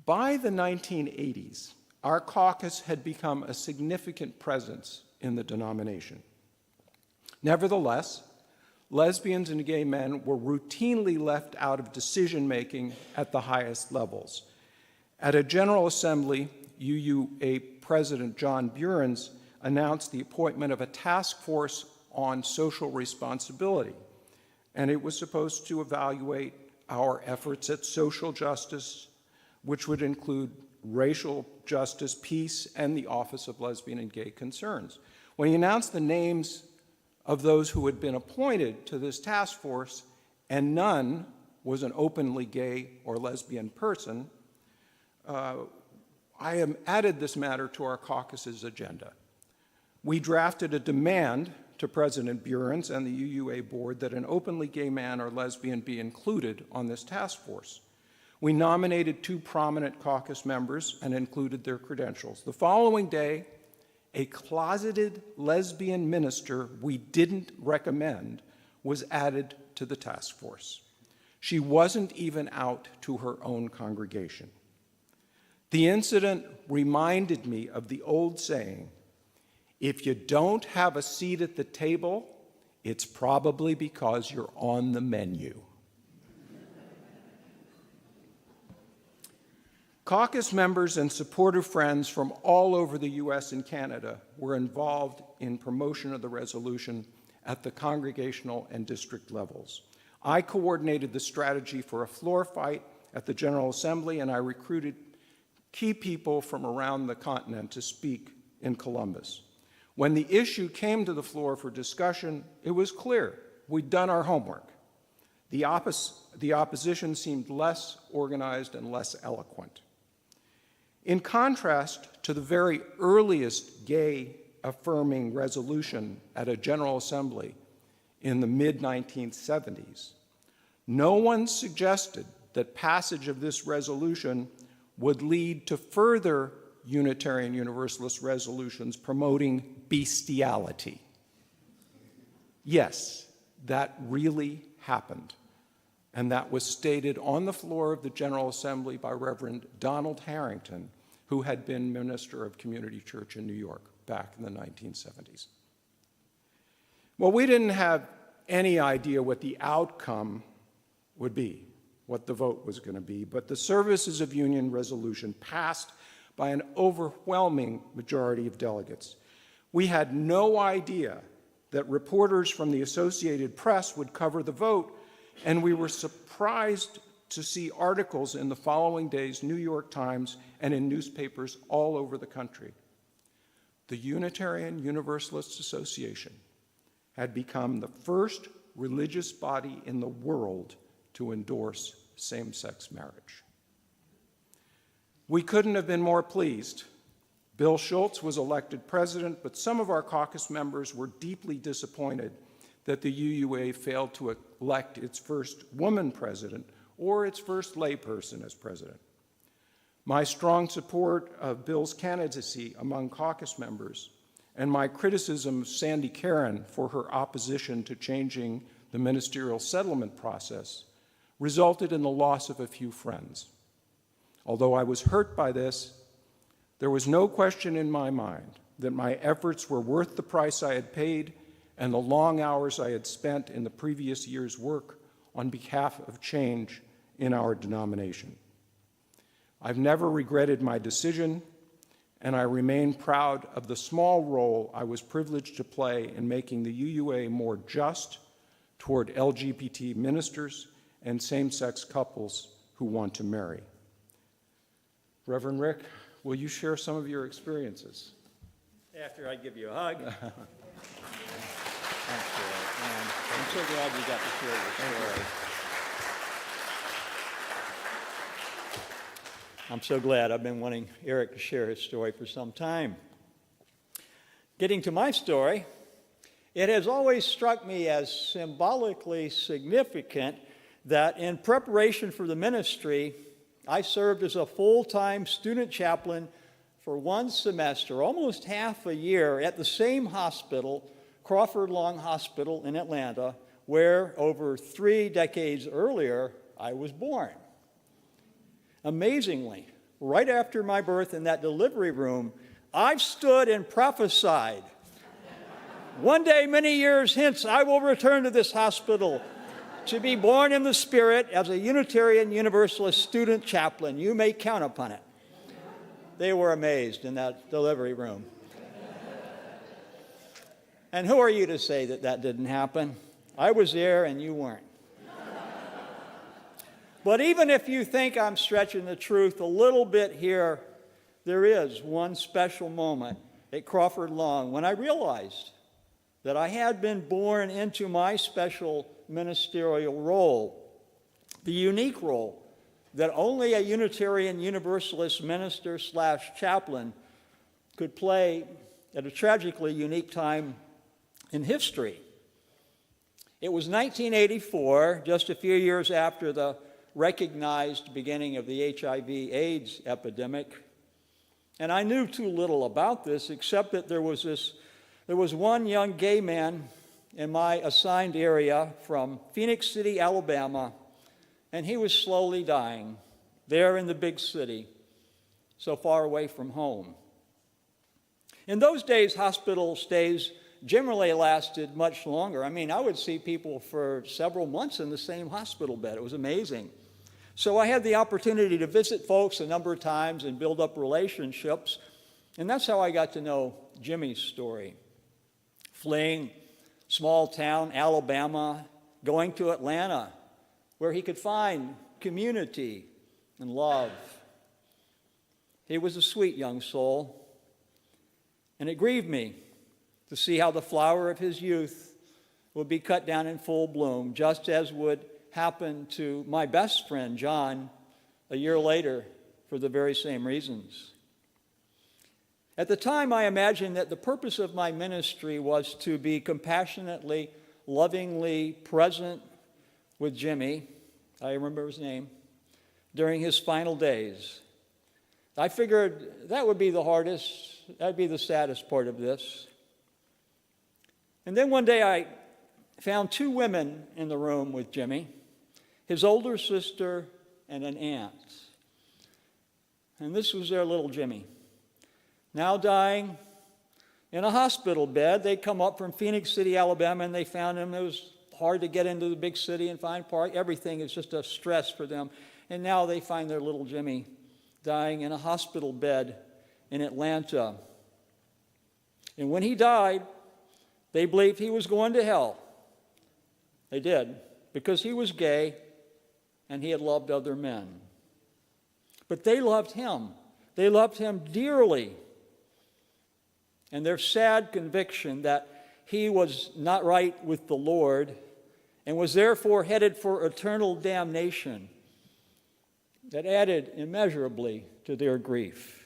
By the 1980s, our caucus had become a significant presence in the denomination. Nevertheless, lesbians and gay men were routinely left out of decision-making at the highest levels. At a General Assembly, UUA President John Burens announced the appointment of a task force on social responsibility, and it was supposed to evaluate our efforts at social justice, which would include racial justice, peace, and the Office of Lesbian and Gay Concerns. When he announced the names of those who had been appointed to this task force, and none was an openly gay or lesbian person, I have added this matter to our caucus's agenda. We drafted a demand to President Burens and the UUA board that an openly gay man or lesbian be included on this task force. We nominated 2 prominent caucus members and included their credentials. The following day, a closeted lesbian minister we didn't recommend was added to the task force. She wasn't even out to her own congregation. The incident reminded me of the old saying, if you don't have a seat at the table, it's probably because you're on the menu. Caucus members and supportive friends from all over the US and Canada were involved in promotion of the resolution at the congregational and district levels. I coordinated the strategy for a floor fight at the General Assembly, and I recruited key people from around the continent to speak in Columbus. When the issue came to the floor for discussion, it was clear we'd done our homework. The opposition seemed less organized and less eloquent. In contrast to the very earliest gay-affirming resolution at a General Assembly in the mid-1970s, no one suggested that passage of this resolution would lead to further Unitarian Universalist resolutions promoting bestiality. Yes, that really happened, and that was stated on the floor of the General Assembly by Reverend Donald Harrington, who had been minister of Community Church in New York back in the 1970s. Well, we didn't have any idea what the outcome would be, what the vote was going to be, but the Services of Union resolution passed by an overwhelming majority of delegates. We had no idea that reporters from the Associated Press would cover the vote, and we were surprised to see articles in the following day's New York Times and in newspapers all over the country. The Unitarian Universalist Association had become the first religious body in the world to endorse same-sex marriage. We couldn't have been more pleased. Bill Schultz was elected president, but some of our caucus members were deeply disappointed that the UUA failed to elect its first woman president or its first layperson as president. My strong support of Bill's candidacy among caucus members and my criticism of Sandy Caron for her opposition to changing the ministerial settlement process resulted in the loss of a few friends. Although I was hurt by this, There was no question in my mind that my efforts were worth the price I had paid and the long hours I had spent in the previous year's work on behalf of change in our denomination. I've never regretted my decision, and I remain proud of the small role I was privileged to play in making the UUA more just toward LGBT ministers and same-sex couples who want to marry. Reverend Rick, will you share some of your experiences? After I give you a hug. Thanks, Eric. And I'm so glad you got to share your story. I'm so glad. I've been wanting Eric to share his story for some time. Getting to my story, it has always struck me as symbolically significant that in preparation for the ministry, I served as a full-time student chaplain for one semester, almost half a year, at the same hospital, Crawford Long Hospital in Atlanta, where over 3 decades earlier I was born. Amazingly, right after my birth in that delivery room, I've stood and prophesied. One day, many years hence, I will return to this hospital to be born in the Spirit as a Unitarian Universalist student chaplain. You may count upon it. They were amazed in that delivery room. And who are you to say that that didn't happen? I was there and you weren't. But even if you think I'm stretching the truth a little bit here, there is one special moment at Crawford Long when I realized that I had been born into my special ministerial role, the unique role that only a Unitarian Universalist minister / chaplain could play at a tragically unique time in history. It was 1984, just a few years after the recognized beginning of the HIV/AIDS epidemic, and I knew too little about this except that there was one young gay man in my assigned area from Phoenix City, Alabama, and he was slowly dying there in the big city, so far away from home. In those days, hospital stays generally lasted much longer. I mean, I would see people for several months in the same hospital bed. It was amazing. So I had the opportunity to visit folks a number of times and build up relationships, and that's how I got to know Jimmy's story. Fleeing small town Alabama, going to Atlanta, where he could find community and love. He was a sweet young soul, and it grieved me to see how the flower of his youth would be cut down in full bloom, just as would happen to my best friend, John, a year later for the very same reasons. At the time, I imagined that the purpose of my ministry was to be compassionately, lovingly present with Jimmy, I remember his name, during his final days. I figured that would be the hardest, that'd be the saddest part of this. And then one day I found 2 women in the room with Jimmy, his older sister and an aunt. And this was their little Jimmy, now dying in a hospital bed. They come up from Phoenix City, Alabama, and they found him. It was hard to get into the big city and find park. Everything is just a stress for them. And now they find their little Jimmy dying in a hospital bed in Atlanta. And when he died, they believed he was going to hell. They did, because he was gay and he had loved other men. But they loved him. They loved him dearly. And their sad conviction that he was not right with the Lord and was therefore headed for eternal damnation, that added immeasurably to their grief.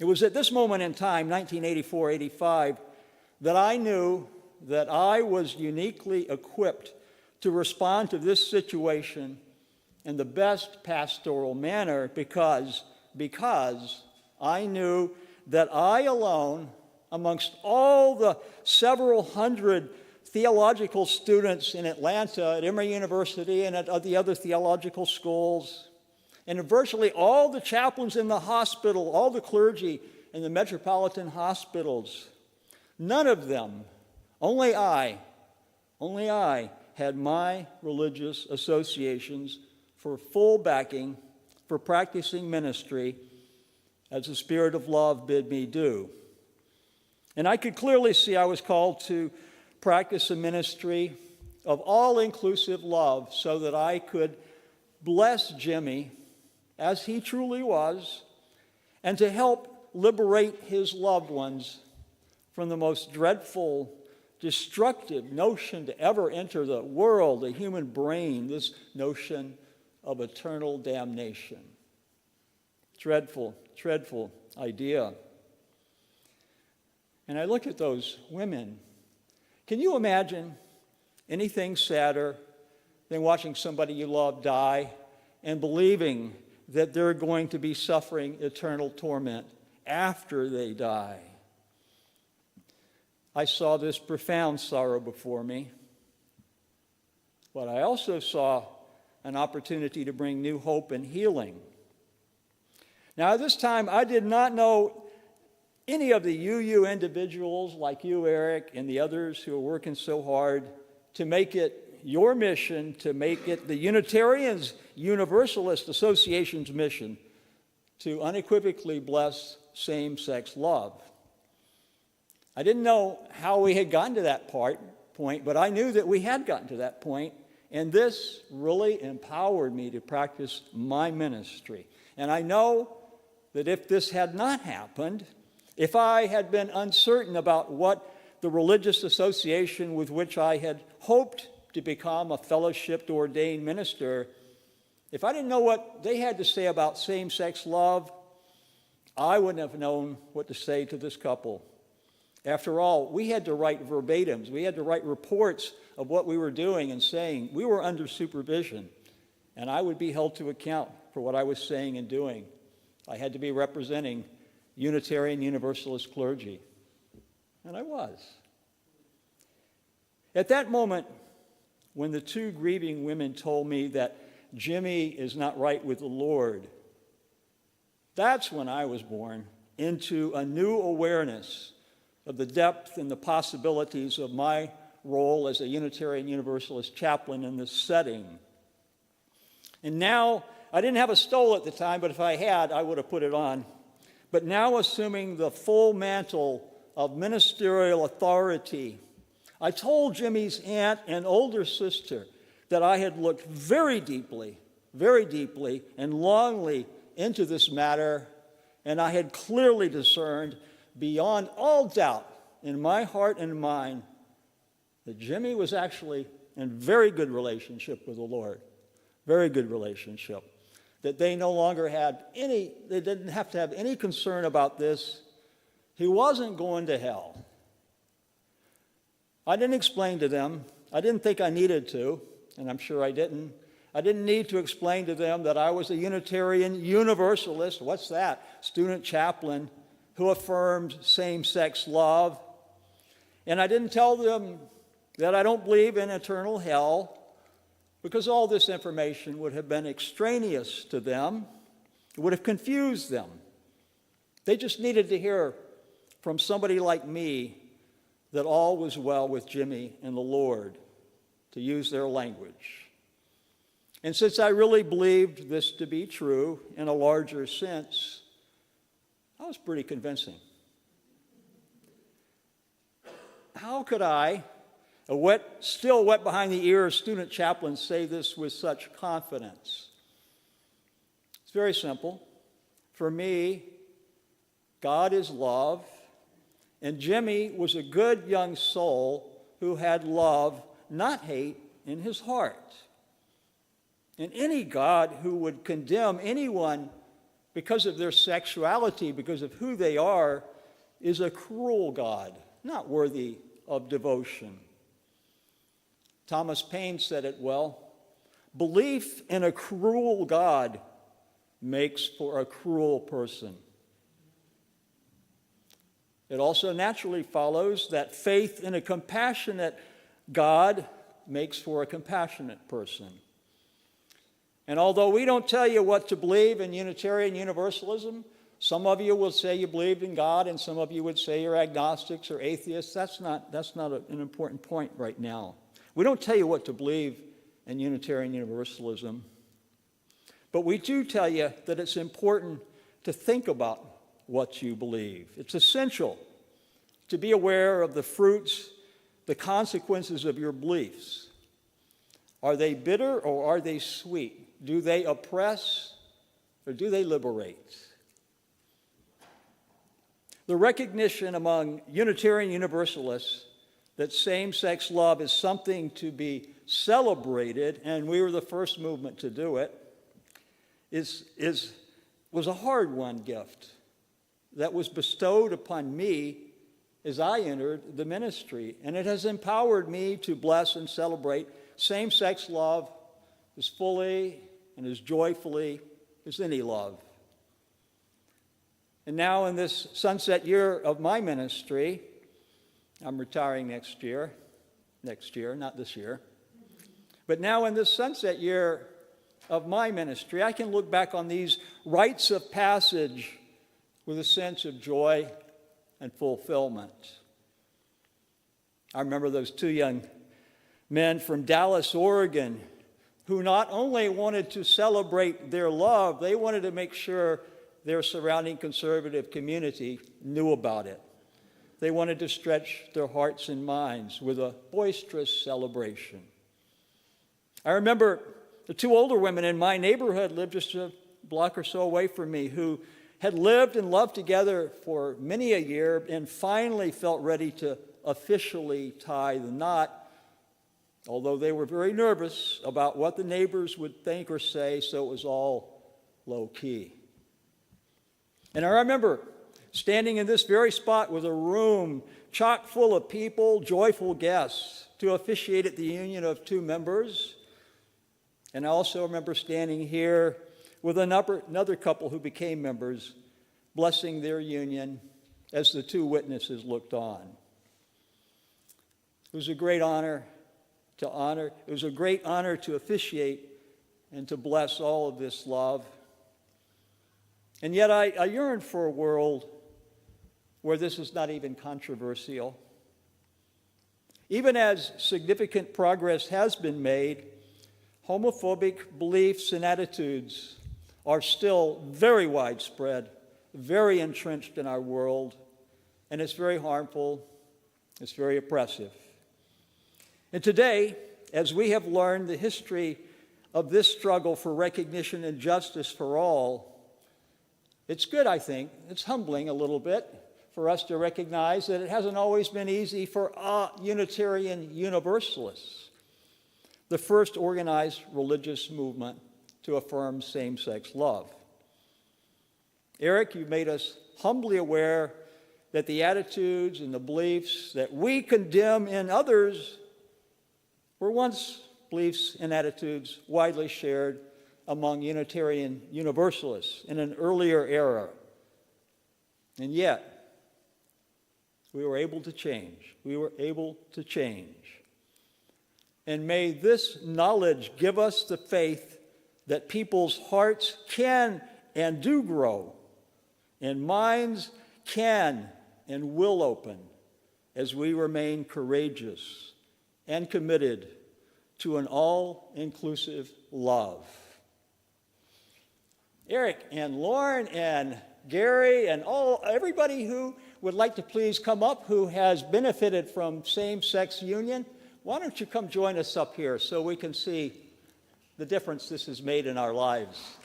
It was at this moment in time, 1984-85, that I knew that I was uniquely equipped to respond to this situation in the best pastoral manner because I knew that I alone, amongst all the several hundred theological students in Atlanta at Emory University and at the other theological schools, And virtually all the chaplains in the hospital, all the clergy in the metropolitan hospitals, none of them, only I had my religious associations for full backing for practicing ministry as the Spirit of love bid me do. And I could clearly see I was called to practice a ministry of all-inclusive love so that I could bless Jimmy as he truly was and to help liberate his loved ones from the most dreadful, destructive notion to ever enter the world, the human brain, this notion of eternal damnation. Dreadful, dreadful idea. And I look at those women. Can you imagine anything sadder than watching somebody you love die and believing that they're going to be suffering eternal torment after they die? I saw this profound sorrow before me, but I also saw an opportunity to bring new hope and healing. Now, at this time, I did not know any of the UU individuals like you, Eric, and the others who are working so hard to make it your mission, to make it the Unitarian Universalist Association's mission to unequivocally bless same-sex love. I didn't know how we had gotten to that point, but I knew that we had gotten to that point, and this really empowered me to practice my ministry. And I know that if this had not happened, if I had been uncertain about what the religious association with which I had hoped to become a fellowshipped ordained minister, if I didn't know what they had to say about same-sex love, I wouldn't have known what to say to this couple. After all, we had to write verbatims. We had to write reports of what we were doing and saying. We were under supervision, and I would be held to account for what I was saying and doing. I had to be representing Unitarian Universalist clergy, and I was. At that moment, when the two grieving women told me that Jimmy is not right with the Lord, that's when I was born into a new awareness of the depth and the possibilities of my role as a Unitarian Universalist chaplain in this setting. And now, I didn't have a stole at the time, but if I had, I would have put it on. But now, assuming the full mantle of ministerial authority, I told Jimmy's aunt and older sister that I had looked very deeply and longly into this matter, and I had clearly discerned beyond all doubt in my heart and mind that Jimmy was actually in very good relationship with the Lord. Very good relationship. That they no longer had they didn't have to have any concern about this. He wasn't going to hell. I didn't explain to them. I didn't think I needed to, and I'm sure I didn't. I didn't need to explain to them that I was a Unitarian Universalist. What's that? Student chaplain who affirmed same-sex love. And I didn't tell them that I don't believe in eternal hell, because all this information would have been extraneous to them. It would have confused them. They just needed to hear from somebody like me that all was well with Jimmy and the Lord, to use their language. And since I really believed this to be true in a larger sense, I was pretty convincing. How could I, still wet behind the ears student chaplain, say this with such confidence? It's very simple. For me, God is love, and Jimmy was a good young soul who had love, not hate, in his heart. And any God who would condemn anyone because of their sexuality, because of who they are, is a cruel God, not worthy of devotion. Thomas Paine said it well. Belief in a cruel God makes for a cruel person. It also naturally follows that faith in a compassionate God makes for a compassionate person. And although we don't tell you what to believe in Unitarian Universalism, some of you will say you believed in God, and some of you would say you're agnostics or atheists. That's not an important point right now. We don't tell you what to believe in Unitarian Universalism, but we do tell you that it's important to think about what you believe. It's essential to be aware of the fruits, the consequences of your beliefs. Are they bitter or are they sweet? Do they oppress or do they liberate? The recognition among Unitarian Universalists that same-sex love is something to be celebrated, and we were the first movement to do it, was a hard-won gift that was bestowed upon me as I entered the ministry, and it has empowered me to bless and celebrate same-sex love as fully and as joyfully as any love. And now in this sunset year of my ministry, I'm retiring next year, not this year, but now in this sunset year of my ministry, I can look back on these rites of passage with a sense of joy and fulfillment. I remember those two young men from Dallas, Oregon, who not only wanted to celebrate their love, they wanted to make sure their surrounding conservative community knew about it. They wanted to stretch their hearts and minds with a boisterous celebration. I remember the two older women in my neighborhood lived just a block or so away from me who had lived and loved together for many a year and finally felt ready to officially tie the knot, although they were very nervous about what the neighbors would think or say, so it was all low-key. And I remember standing in this very spot with a room chock full of people, joyful guests, to officiate at the union of two members. And I also remember standing here with another couple who became members, blessing their union as the two witnesses looked on. It was a great honor to officiate and to bless all of this love. And yet I yearn for a world where this is not even controversial. Even as significant progress has been made, homophobic beliefs and attitudes are still very widespread, very entrenched in our world, and it's very harmful, it's very oppressive. And today, as we have learned the history of this struggle for recognition and justice for all, it's good, I think, it's humbling a little bit for us to recognize that it hasn't always been easy for Unitarian Universalists, the first organized religious movement to affirm same-sex love. Eric, you made us humbly aware that the attitudes and the beliefs that we condemn in others were once beliefs and attitudes widely shared among Unitarian Universalists in an earlier era. And yet, we were able to change. We were able to change. And may this knowledge give us the faith that people's hearts can and do grow, and minds can and will open as we remain courageous and committed to an all-inclusive love. Eric and Lauren and Gary and everybody who would like to please come up who has benefited from same-sex union, why don't you come join us up here so we can see the difference this has made in our lives.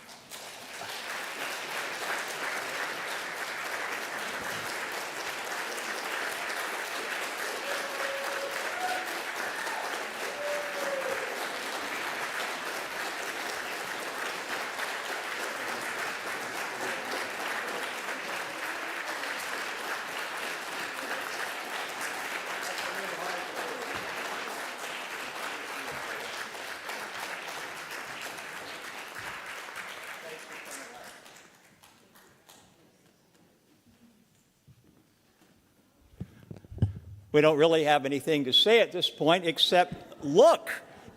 We don't really have anything to say at this point except look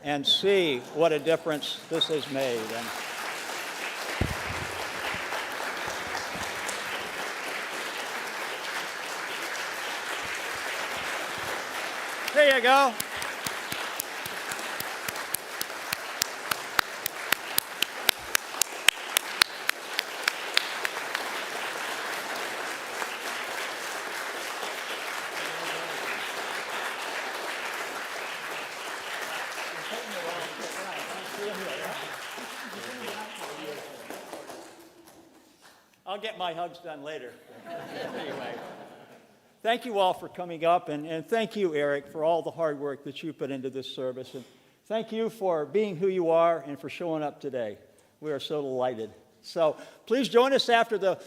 and see what a difference this has made. And there you go. I'll get my hugs done later. Anyway, thank you all for coming up, and thank you, Eric, for all the hard work that you put into this service. And thank you for being who you are and for showing up today. We are so delighted. So please join us after the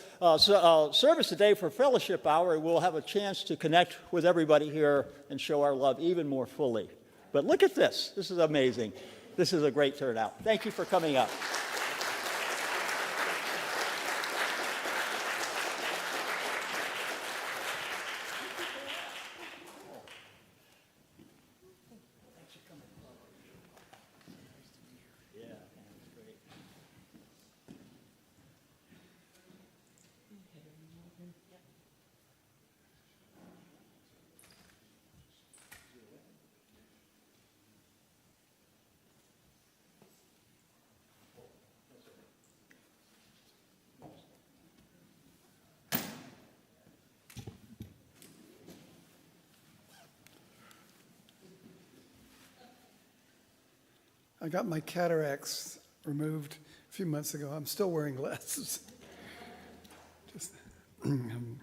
service today for Fellowship Hour. We'll have a chance to connect with everybody here and show our love even more fully. But look at this. This is amazing. This is a great turnout. Thank you for coming up. I got my cataracts removed a few months ago. I'm still wearing glasses. Just I'm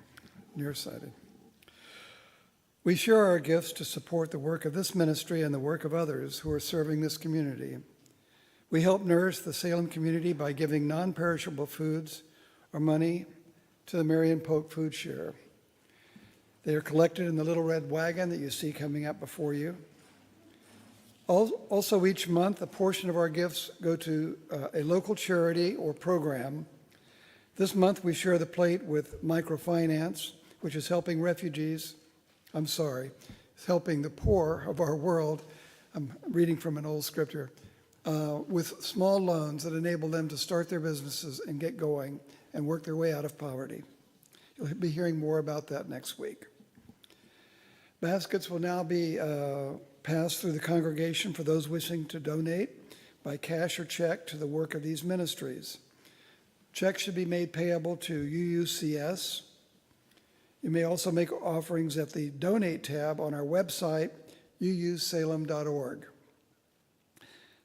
nearsighted. We share our gifts to support the work of this ministry and the work of others who are serving this community. We help nourish the Salem community by giving non-perishable foods or money to the Marion Polk Food Share. They are collected in the little red wagon that you see coming up before you. Also, each month, a portion of our gifts go to a local charity or program. This month, we share the plate with microfinance, which is helping it's helping the poor of our world. I'm reading from an old scripture, with small loans that enable them to start their businesses and get going and work their way out of poverty. You'll be hearing more about that next week. Baskets will now be passed through the congregation for those wishing to donate by cash or check to the work of these ministries. Checks should be made payable to UUCS. You may also make offerings at the Donate tab on our website, uusalem.org.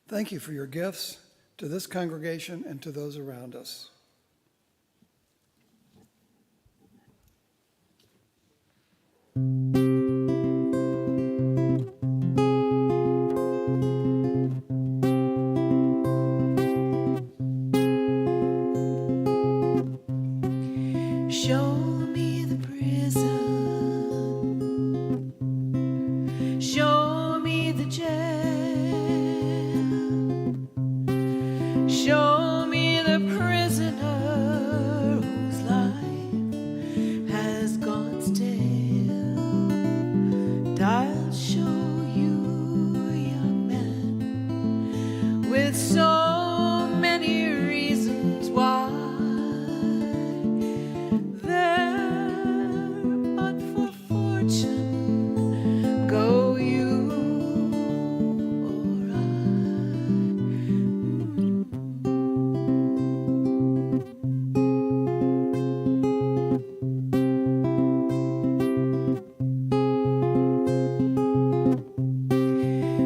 Thank you for your gifts to this congregation and to those around us. Show me the prison. Show me the jail. Show me the prisoner whose life has gone stale. And I'll show you a young man with so many reasons why.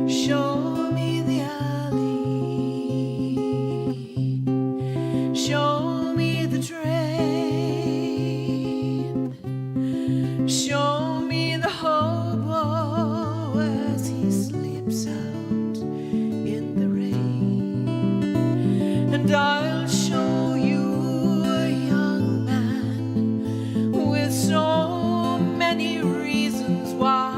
Show me the alley. Show me the train. Show me the hobo as he sleeps out in the rain. And I'll show you a young man with so many reasons why.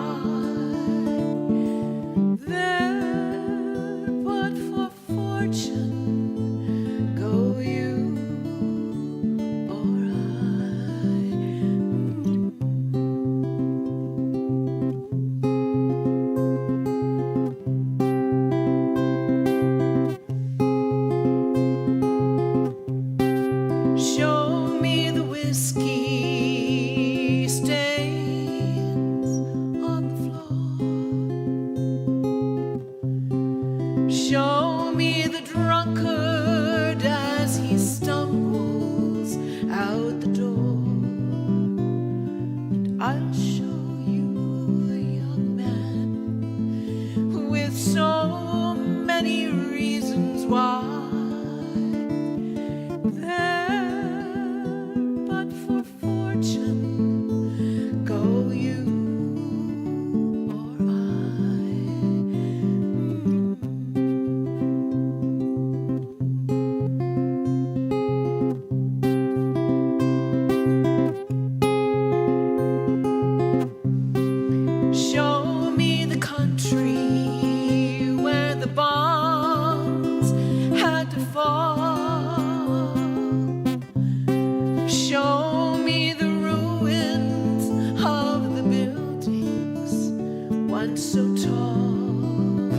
stand so tall,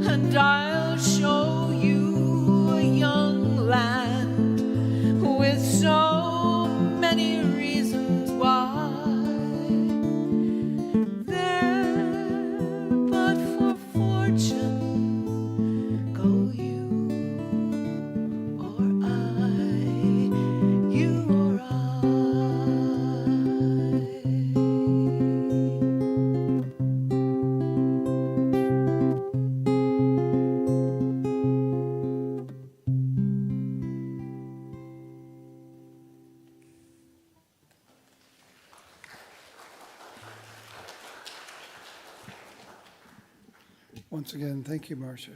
and I'll show you a young land with so many reasons why. There, but for fortune, go you or I, you or I. Once again, thank you, Marcia.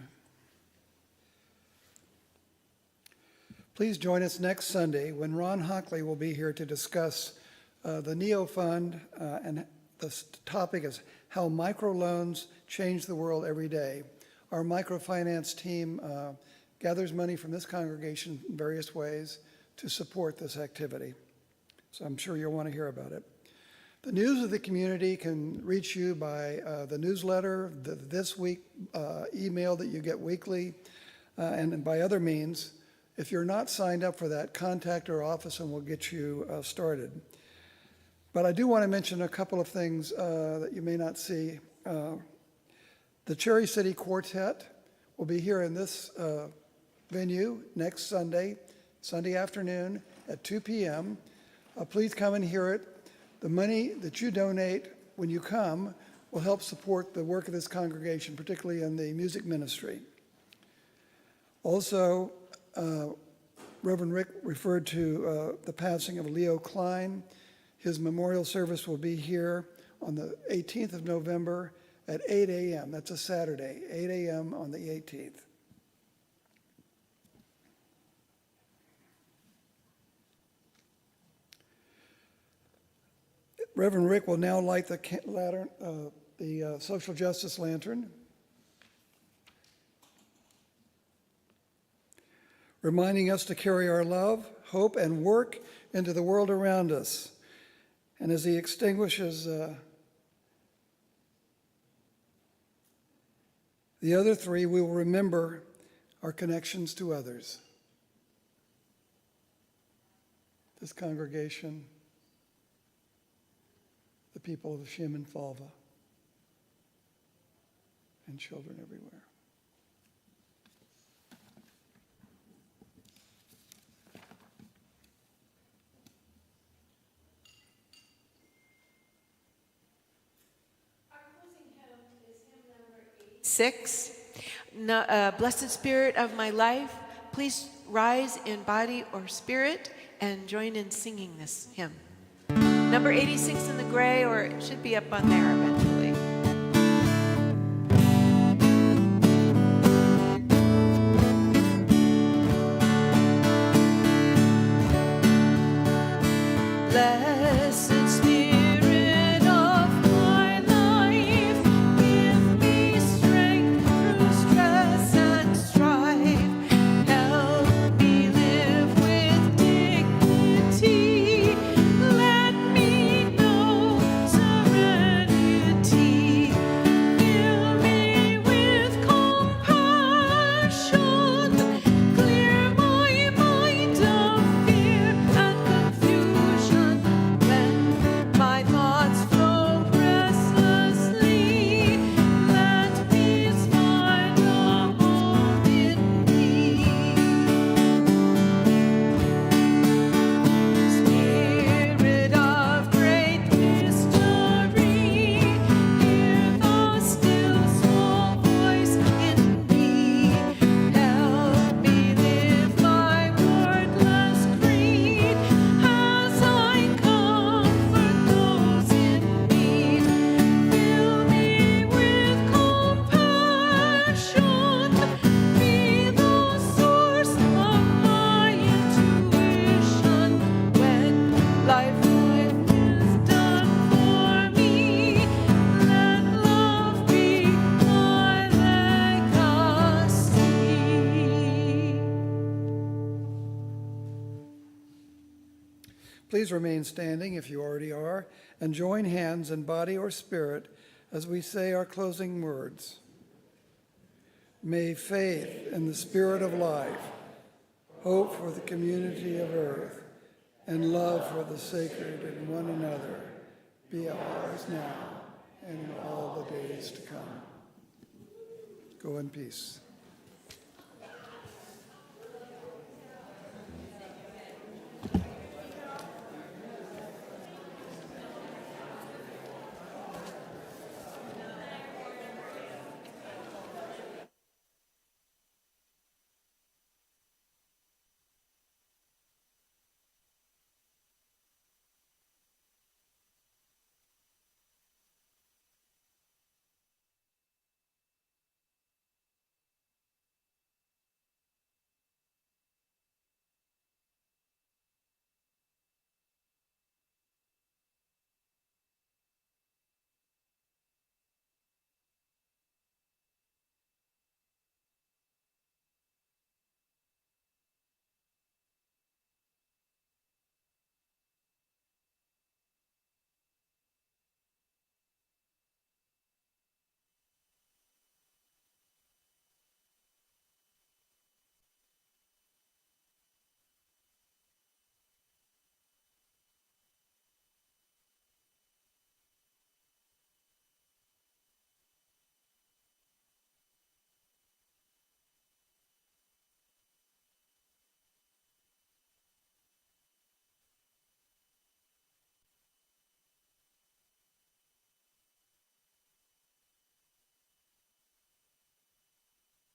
Please join us next Sunday when Ron Hockley will be here to discuss the NEO Fund, and the topic is how microloans change the world every day. Our microfinance team gathers money from this congregation in various ways to support this activity. So I'm sure you'll want to hear about it. The news of the community can reach you by the newsletter, the This Week email that you get weekly, and by other means. If you're not signed up for that, contact our office and we'll get you started. But I do want to mention a couple of things that you may not see. The Cherry City Quartet will be here in this venue next Sunday, Sunday afternoon at 2 p.m. Please come and hear it. The money that you donate when you come will help support the work of this congregation, particularly in the music ministry. Also, Reverend Rick referred to the passing of Leo Klein. His memorial service will be here on the 18th of November at 8 a.m. That's a Saturday, 8 a.m. on the 18th. Reverend Rick will now light the social justice lantern, reminding us to carry our love, hope, and work into the world around us. And as he extinguishes the other three, we will remember our connections to others. This congregation, the people of Shim and Falva, and children everywhere. Our closing hymn is hymn number 86. Blessed Spirit of my life, please rise in body or spirit and join in singing this hymn. Number 86 in the gray, or it should be up on there eventually. Blessed Spirit of my life, give me strength through stress and strife. Help me live with dignity. Let me know serenity. Fill me with compassion. Clear my mind of fear and confusion. When my thoughts flow restlessly, let peace find a home in me. Spirit of great mystery, hear the still small voice in me. Help me live my wordless creed as I comfort those in need. Fill me with compassion, be the source of my intuition. When life is done for me, let love be my legacy. Please remain standing if you already are, and join hands in body or spirit as we say our closing words. May faith in the Spirit of life, hope for the community of earth, and love for the sacred in one another be ours now and in all the days to come. Go in peace.